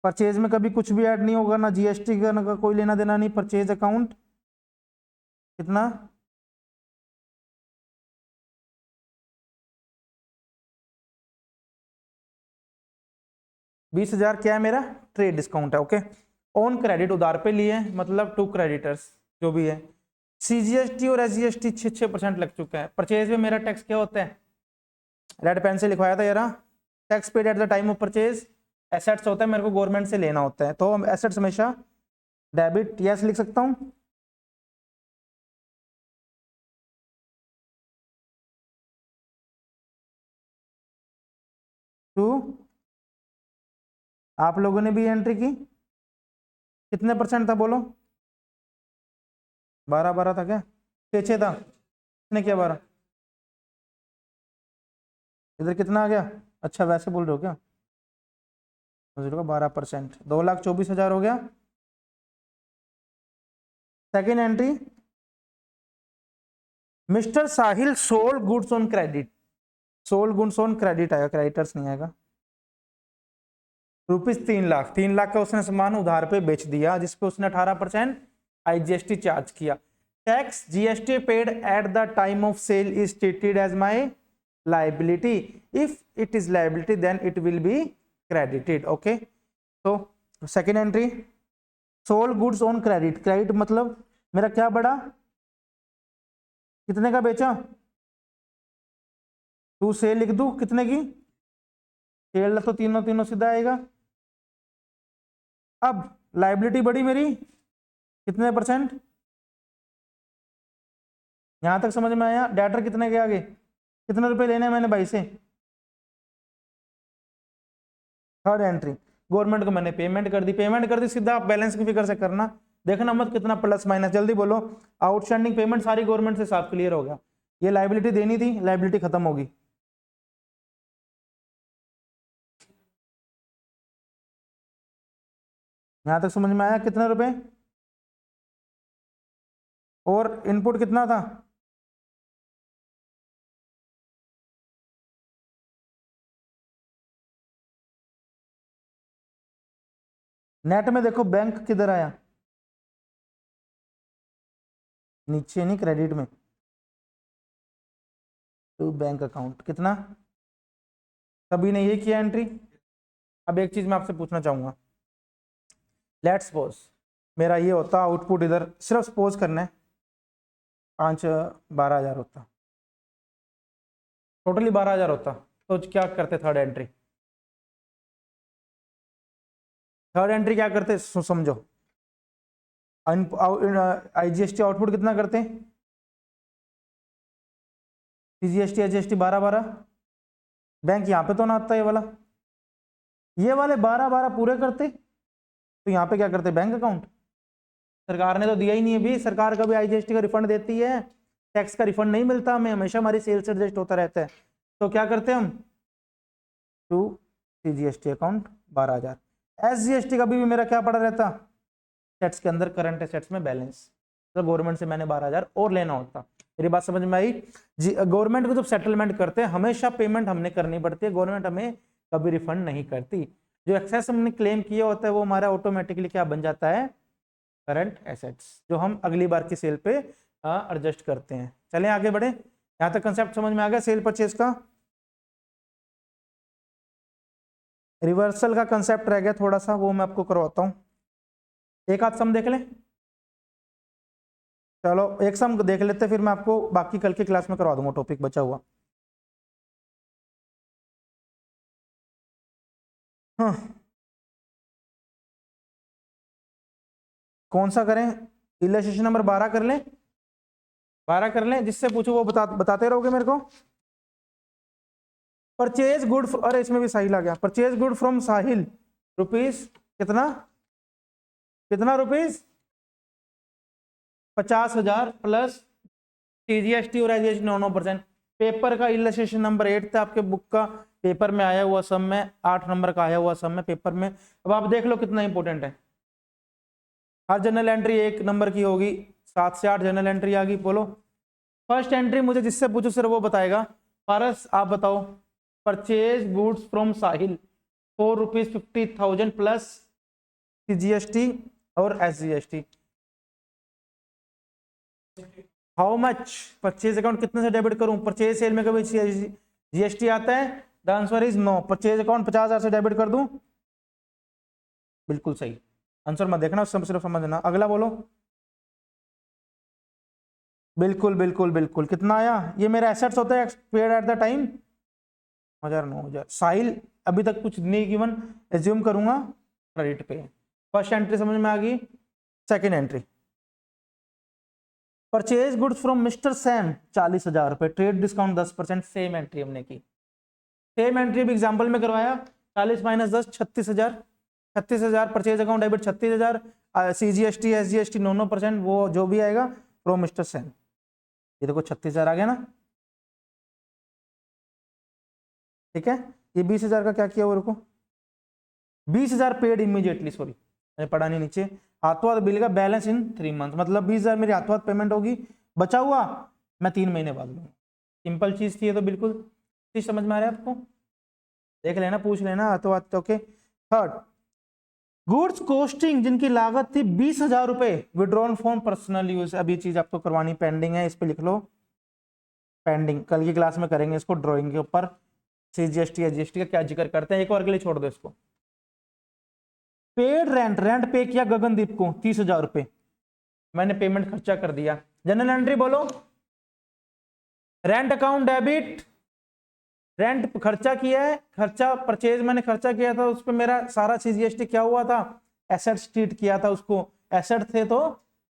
परचेज में कभी कुछ भी ऐड नहीं होगा, ना जीएसटी का ना कोई लेना देना नहीं। परचेज अकाउंट कितना? 20,000 क्या है मेरा? ट्रेड डिस्काउंट है, ओके। ऑन क्रेडिट उधार पे लिए, मतलब टू क्रेडिटर्स जो भी है। सीजीएसटी और एसजीएसटी 6% लग चुका है। परचेज में मेरा टैक्स क्या होता है? रेड पेन से लिखवाया था यार, tax paid at the time of purchase. Assets होता है, मेरे को गवर्नमेंट से लेना होता है, तो एसेट्स हमेशा डेबिट, यस लिख सकता हूं। टू, आप लोगों ने भी एंट्री की, कितने परसेंट था बोलो? 12 था क्या? 6 था, कितने किया? 12। इधर कितना आ गया? अच्छा वैसे बोल रहे हो क्या? 12%, 2,24,000 हो गया। Second entry, mister Sahil sold goods on credit. Sold goods on credit आएगा, क्रेडिटर्स नहीं आएगा। ₹3 लाख, 3 लाख का उसने सामान उधार पे बेच दिया, जिसपे उसने 18% आईजीएसटी चार्ज किया। Tax GST paid at the time of sale is treated as my liability. If it is liability then it will be credited, okay. तो second entry, sold goods on credit. Credit मतलब मेरा क्या बढ़ा? कितने का बेचा? To cell लिख दू, कितने की? सेल तो तीनों तीनों सीधा आएगा। अब लाइबिलिटी बढ़ी मेरी कितने परसेंट? यहां तक समझ में आया? डेटर कितने के आगे? कितने रुपए लेने मैंने भाई से? थर्ड एंट्री, गवर्नमेंट को मैंने पेमेंट कर दी, सीधा आप बैलेंस की फिगर से करना, देखना मत कितना प्लस माइनस, जल्दी बोलो। आउटस्टैंडिंग पेमेंट सारी गवर्नमेंट से साफ क्लियर हो गया। ये लाइबिलिटी देनी थी, लाइबिलिटी खत्म होगी। यहां तक समझ में आया? कितने रुपए? और इनपुट कितना था? नेट में देखो बैंक किधर आया? नीचे नहीं, क्रेडिट में। तो बैंक अकाउंट कितना? सभी ने ये किया एंट्री। अब एक चीज मैं आपसे पूछना चाहूंगा, लेट्स सपोज मेरा ये होता आउटपुट, इधर सिर्फ सपोज करना है 12,000 होता, टोटली 12,000 होता, तो क्या करते? थर्ड एंट्री, थर्ड एंट्री क्या करते समझो। आईजीएसटी आउटपुट कितना करते? सीजीएसटी एचजीएसटी 12 बैंक यहाँ पे तो ना आता ये वाला, ये वाले 12 पूरे करते, तो यहाँ पे क्या करते? Bank account. सरकार ने तो दिया ही नहीं है भी, सरकार कभी आईजीएसटी का रिफंड देती है? टैक्स का रिफंड नहीं मिलता हमें, हमेशा हमारी सेल्स एडजस्ट होता रहता है। तो क्या करते हम? To CGST account 12,000। एसजीएसटी कभी भी मेरा क्या पड़ा रहता? सेट्स के अंदर करंट एसेट्स में बैलेंस, तो गवर्नमेंट से मैंने 12,000 और लेना होता। मेरी बात समझ में आई? जी, गवर्नमेंट को जब सेटलमेंट करते हैं हमेशा पेमेंट हमने करनी पड़ती है, गवर्नमेंट हमें कभी रिफंड नहीं करती। जो एक्सेस हमने क्लेम किया होता है वो हमारा ऑटोमेटिकली क्या बन जाता है? करंट एसेट्स, जो हम अगली बार की सेल पे एडजस्ट करते हैं। चलें आगे बढ़े, यहाँ तक कंसेप्ट समझ में आ गया सेल परचेज का? रिवर्सल का कंसेप्ट रह गया थोड़ा सा, वो मैं आपको करवाता हूँ। एक आध सम देख लें, चलो एक सम देख लेते, फिर मैं आपको बाकी कल की क्लास में करवा दूंगा टॉपिक बचा हुआ। हाँ, कौन सा करें? इलस्ट्रेशन नंबर 12 कर लें? 12 कर लें, जिससे पूछो वो बताते रहोगे मेरे को। परचेज गुड, अरे इसमें भी साहिल आ गया। Purchase good from Sahil rupees कितना कितना रुपीज 50,000 प्लस सीजीएसटी और एसजीएसटी 9%। पेपर का इलस्ट्रेशन नंबर 8 था आपके बुक का, पेपर में आया हुआ सम में 8 नंबर का आया हुआ सम में पेपर में। अब आप देख लो कितना इंपॉर्टेंट है। हर जनरल एंट्री 1 नंबर की होगी, 7 से 8 जनरल एंट्री आ गई। बोलो फर्स्ट एंट्री मुझे जिससे पूछो सर वो बताएगा। पारस आप बताओ। Purchase goods from Sahil ₹450,000 plus CGST और SGST. How much? Purchase account कितने से डेबिट करूं? परचेज सेल में कभी जीएसटी आता है? The answer is no. Purchase account 50,000 से डेबिट कर दूं? बिल्कुल सही आंसर मत देखना, सिर्फ समझना। अगला बोलो। बिल्कुल बिल्कुल बिल्कुल। कितना आया? ये मेरा एसेट्स होता है पेड एट द टाइम 1000 9,000। साहिल अभी तक कुछ नहीं गिवन, एज्यूम करूंगा क्रेडिट पे। फर्स्ट एंट्री समझ में आ गई। Second entry purchase goods from mister Sam 40,000 रुपए, ट्रेड डिस्काउंट 10%। सेम एंट्री हमने की, सेम एंट्री भी एग्जांपल में करवाया। 40 minus 10 36,000, 36,000 purchase account debit 36,000, CGST SGST 9%, वो जो भी आएगा फ्रॉम मिस्टर सैम। ये देखो 36,000 आ गया ना, ठीक है। ये 20,000 का क्या किया वो, रुको 20,000 पेड इमीडिएटली, सॉरी मैंने पढ़ा नहीं नीचे। हाथों हाथ बिल का बैलेंस इन 3 मंथ, मतलब 20,000 मेरी हाथों हाथ पेमेंट होगी, बचा हुआ मैं 3 महीने बाद लूंगा। सिंपल चीज थी ये तो, बिल्कुल चीज समझ में आ रहा है आपको? देख लेना, पूछ लेना हाथों हाथ। ओके। थर्ड गुड्स कॉस्टिंग जिनकी लागत थी 20,000 रुपए, विड्रॉन फॉर्म पर्सनल यूज। अब ये चीज आपको करवानी पेंडिंग है, इस पे लिख लो पेंडिंग, कल की क्लास में करेंगे इसको ड्राइंग के ऊपर। सीजीएसटी एसजीएसटी का क्या जिक्र करते हैं, एक और के लिए छोड़ दो इसको। पेड रेंट, रेंट पे किया गगनदीप को 30,000 रुपए, मैंने पेमेंट खर्चा कर दिया। जनरल एंट्री बोलो। रेंट अकाउंट डेबिट, रेंट खर्चा किया है, खर्चा परचेज मैंने खर्चा किया था, उस पर मेरा सारा सीजीएसटी क्या हुआ था, एसेट ट्रीट किया था उसको, एसेट थे तो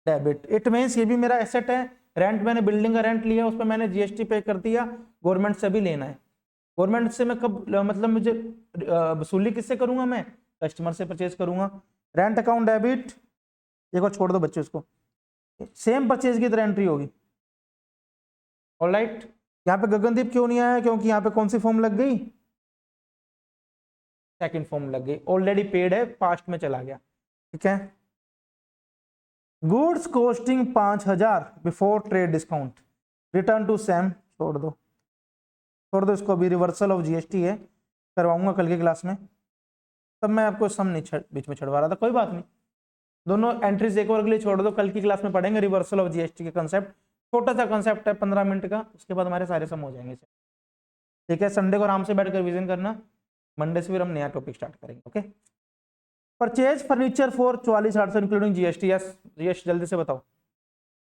डेबिट। इट मींस ये भी मेरा एसेट है। रेंट मैंने बिल्डिंग का रेंट लिया, उस पर मैंने जीएसटी पे कर दिया। गवर्नमेंट से भी लेना है, गवर्नमेंट से मैं कब मतलब मुझे वसूली किससे करूंगा? मैं कस्टमर से परचेज करूंगा। रेंट अकाउंट डेबिट, एक और छोड़ दो बच्चे उसको, सेम परचेज की तरह एंट्री होगी। ऑलराइट। यहाँ पे गगनदीप क्यों नहीं आया? क्योंकि यहाँ पे कौन सी फॉर्म लग गई? सेकंड फॉर्म लग गई, ऑलरेडी पेड है, पास्ट में चला गया, ठीक है। Goods costing 5,000 before trade discount, return to same, छोड़ दो इसको, अभी रिवर्सल ऑफ जीएसटी है, करवाऊंगा कल की क्लास में, तब मैं आपको सम नहीं बीच में छड़वा रहा था, कोई बात नहीं। दोनों एंट्रीज एक और के लिए छोड़ दो, कल की क्लास में पढ़ेंगे रिवर्सल ऑफ जीएसटी के कंसेप्ट। छोटा सा कंसेप्ट है 15 मिनट का, उसके बाद हमारे सारे सम हो जाएंगे, ठीक है। संडे को आराम से बैठ कर रिवीजन करना, मंडे से फिर हम नया टॉपिक स्टार्ट करेंगे, okay. Purchase furniture for 44,800 including GST. Yes yes, जल्दी से बताओ।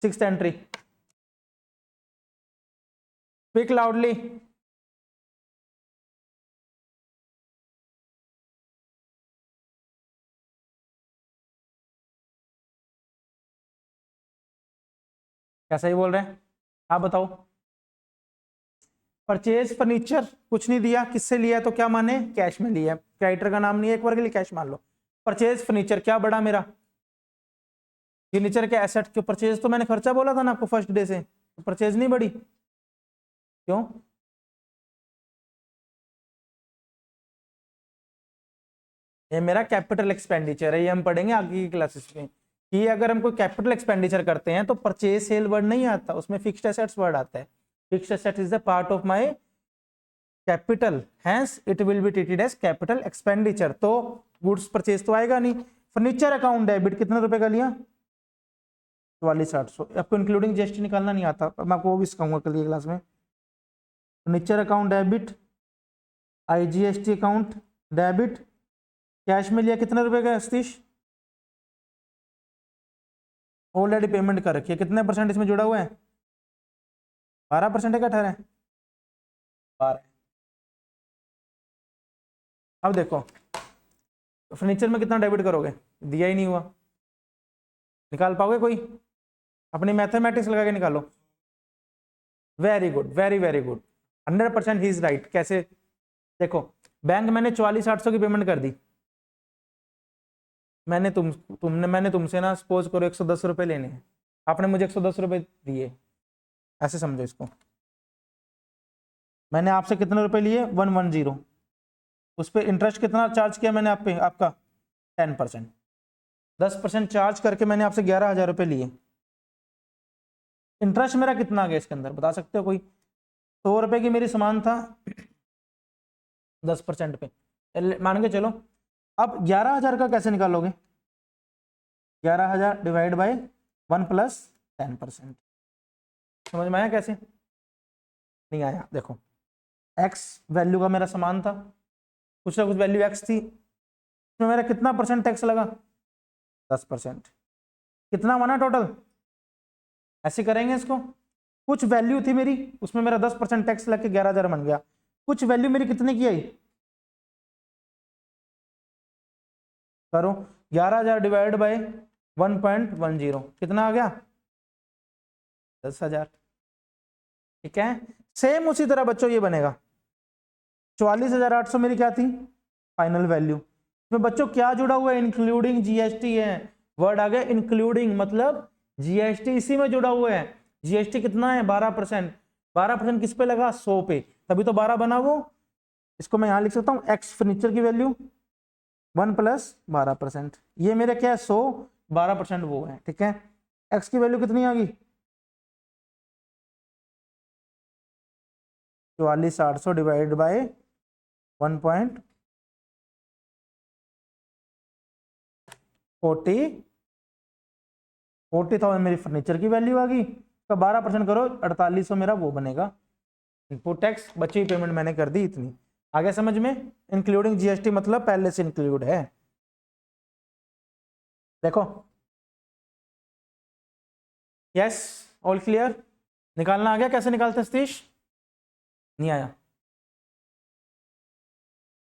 6th entry, speak loudly. कैसा ही बोल रहे हैं आप बताओ। परचेज फर्नीचर कुछ नहीं दिया, किससे लिया है तो क्या माने? कैश में लिया है, क्रेडिटर का नाम नहीं है, एक बार के लिए कैश मान लो। परचेज फर्नीचर क्या बड़ा मेरा? फर्नीचर के एसेट के परचेज तो मैंने खर्चा बोला था ना आपको फर्स्ट डे से, तो परचेज नहीं बढ़ी क्यों? ये मेरा कैपिटल एक्सपेंडिचर है, ये हम पढ़ेंगे आगे की क्लासेस में कि अगर हम कोई कैपिटल एक्सपेंडिचर करते हैं तो परचेज सेल वर्ड नहीं आता, उसमें फिक्स्ड एसेट्स वर्ड आता है। Fixed asset is the part of my capital, hence it will be treated as capital expenditure. तो गुड्स परचेज तो आएगा नहीं। फर्नीचर अकाउंट डेबिट कितने रुपए का लिया? 44,800। आपको इंक्लूडिंग जीएसटी निकालना नहीं आता, मैं आपको वो भी सिखाऊंगा कल की क्लास में। Furniture account debit, IGST account debit, cash में लिया कितने रुपए का सतीश? ऑलरेडी पेमेंट कर रखी है, कितने परसेंट इसमें जुड़ा हुआ है? 12% है क्या 18 है? 12। अब देखो फर्नीचर में कितना डेबिट करोगे? दिया ही नहीं हुआ, निकाल पाओगे कोई? अपनी मैथमेटिक्स लगा के निकालो। Very good, very very good, 100% he is right. कैसे? देखो, बैंक मैंने 44,800 की पेमेंट कर दी, मैंने तुमसे ना सपोज करो 110 रुपये लेने हैं, आपने मुझे 110 रुपये दिए, ऐसे समझो इसको। मैंने आपसे कितने रुपए लिए? 110। उस पर इंटरेस्ट कितना चार्ज किया मैंने आप पे? आपका 10%। 10% चार्ज करके मैंने आपसे 11,000 रुपये लिए। इंटरेस्ट मेरा कितना आ गया इसके अंदर, बता सकते हो कोई? 100 रुपये की मेरी सामान था, 10% पे मान के चलो। अब 11,000 का कैसे निकालोगे? 11,000 डिवाइड बाई 1 प्लस 10%। समझ में आया कैसे? नहीं आया? देखो, एक्स वैल्यू का मेरा सामान था, कुछ ना कुछ वैल्यू एक्स थी, उसमें मेरा कितना परसेंट टैक्स लगा? 10%। कितना बना टोटल? ऐसे करेंगे इसको, कुछ वैल्यू थी मेरी, उसमें मेरा 10% टैक्स लग के 11,000 बन गया। कुछ वैल्यू मेरी कितने की आई? करो, 11,000 डिवाइड बाय 1.10 कितना आ गया? 10,000। ठीक है, सेम उसी तरह बच्चों ये बनेगा। 44,800 मेरी क्या थी? Final value. इसमें बच्चों क्या जुड़ा हुआ है? इंक्लूडिंग जीएसटी है। वर्ड आ गया इंक्लूडिंग, मतलब जीएसटी इसी में जुड़ा हुआ है। जीएसटी कितना है? 12%। 12% किस पे लगा? 100 पे, तभी तो 12 बना वो। इसको मैं यहां लिख सकता हूं, एक्स फर्नीचर की वैल्यू 1 प्लस 12%। ये मेरे क्या है? 100, 12% वो है। ठीक है, एक्स की वैल्यू कितनी आ गई? 44,800 डिवाइड बाय 1.40 40,000 मेरी फर्नीचर की वैल्यू आ गई। तो 12% करो, 4800 मेरा वो बनेगा इनपुट टैक्स। बची हुई पेमेंट मैंने कर दी इतनी। आगे समझ में? इंक्लूडिंग जीएसटी मतलब पहले से इंक्लूड है। देखो, यस, ऑल क्लियर? निकालना आ गया? कैसे निकालते हैं सतीश? नहीं आया?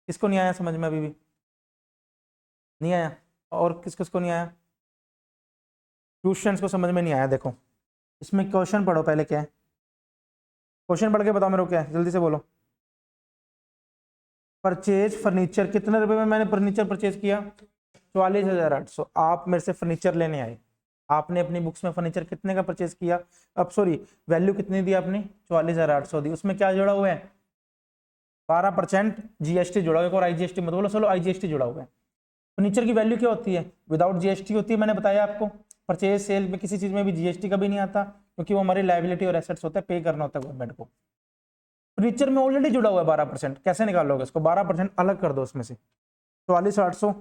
किसको नहीं आया समझ में? अभी भी नहीं आया? और किस किसको नहीं आया? ट्यूशंस को समझ में नहीं आया? देखो, इसमें क्वेश्चन पढ़ो पहले। क्या है क्वेश्चन? पढ़ के बताओ मेरे को, क्या है? जल्दी से बोलो। परचेज फर्नीचर, कितने रुपए में मैंने फर्नीचर परचेज किया? 44,800। आप मेरे से फर्नीचर लेने आए, आपने अपनी बुक्स में फर्नीचर कितने का परचेज किया? अब सॉरी, वैल्यू कितनी दी आपने? 44,800 दी। उसमें क्या जुड़ा हुआ है? 12% जीएसटी जुड़ा हुआ है। और आईजीएसटी मत बोलो, चलो आईजीएसटी जुड़ा हुआ है। फर्नीचर की वैल्यू क्या होती है? विदाउट जीएसटी होती है। मैंने बताया आपको, परचेज सेल में किसी चीज में भी जीएसटी कभी नहीं आता, क्योंकि वो हमारी लायबिलिटी और एसेट्स होता है, पे करना होता है गवर्नमेंट को। फर्नीचर में ऑलरेडी जुड़ा हुआ है 12%। कैसे निकालोगे इसको? 12% अलग कर दो उसमें से। 44,800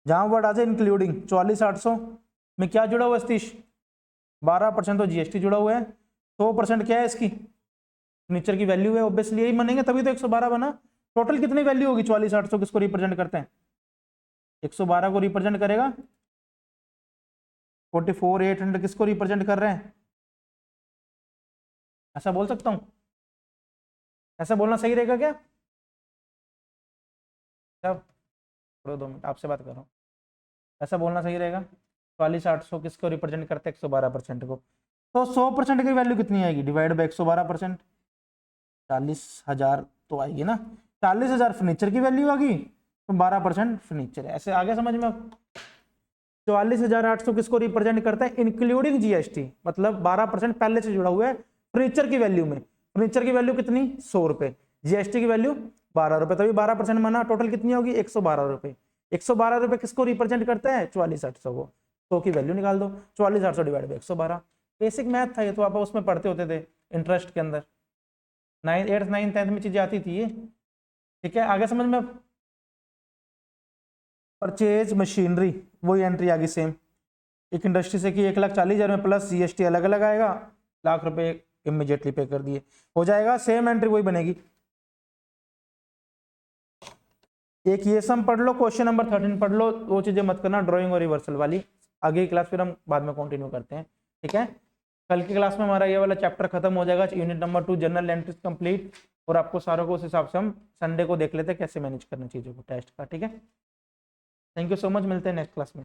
जहां वर्ड आ जाए इंक्लूडिंग, 44,800 में क्या जुड़ा हुआ है सतीश? 12% तो जीएसटी जुड़ा हुआ है। 100% क्या है इसकी? फर्नीचर की वैल्यू है। ऑब्वियसली यही बनेंगे, तभी तो 112 बना। टोटल कितनी वैल्यू होगी? 44,800 किसको रिप्रेजेंट करते हैं? 112 को रिप्रेजेंट करेगा। 44,800 किसको रिप्रेजेंट कर रहे हैं? ऐसा बोल सकता हूं? ऐसा बोलना सही रहेगा क्या? सब थोड़ा 2 मिनट आपसे बात कर रहा हूँ। ऐसा बोलना सही रहेगा? 44,800 किसको रिप्रेजेंट करते हैं? 112% को। तो 100% की वैल्यू कितनी आएगी? Divide by 112%। 40,000 तो आएगी ना। 40,000 फर्नीचर की वैल्यू आ गई, तो 12% फर्नीचर है। ऐसे आगे समझ में? 44,800 किसको रिप्रेजेंट करता है? इंक्लूडिंग जीएसटी, मतलब 12% पहले से जुड़ा हुआ है फर्नीचर की वैल्यू में। फर्नीचर की वैल्यू कितनी? 100 रुपए। जीएसटी की वैल्यू 12 रुपए, तभी 12% बना। टोटल कितनी होगी? 112 रुपए। 112 रुपए किसको रिप्रेजेंट करता है? 44,800 को। 100 की वैल्यू निकाल दो, 44,800 डिवाइड बाई 112। बेसिक मैथ था ये, तो आप उसमें पढ़ते होते थे इंटरेस्ट के अंदर, 9th 8th 9th 10th में चीजें आती थी ये। ठीक है, आगे समझ में? परचेज मशीनरी, वही एंट्री आ गई सेम। एक इंडस्ट्री से कि 1,40,000 में प्लस जीएसटी अलग अलग आएगा, लाख रुपए इमीडिएटली पे कर दिए, हो जाएगा। सेम एंट्री वही बनेगी। एक ये सम पढ़ लो, क्वेश्चन नंबर 13 पढ़ लो, वो चीजें मत करना ड्राइंग और रिवर्सल वाली। आगे की क्लास फिर हम बाद में कंटिन्यू करते हैं। ठीक है, कल की क्लास में हमारा ये वाला चैप्टर खत्म हो जाएगा, unit number 2 general entries complete. और आपको सारों को उस हिसाब से हम संडे को देख लेते हैं कैसे मैनेज करना चीजों को टेस्ट का। ठीक है, थैंक यू सो मच, मिलते हैं नेक्स्ट क्लास में।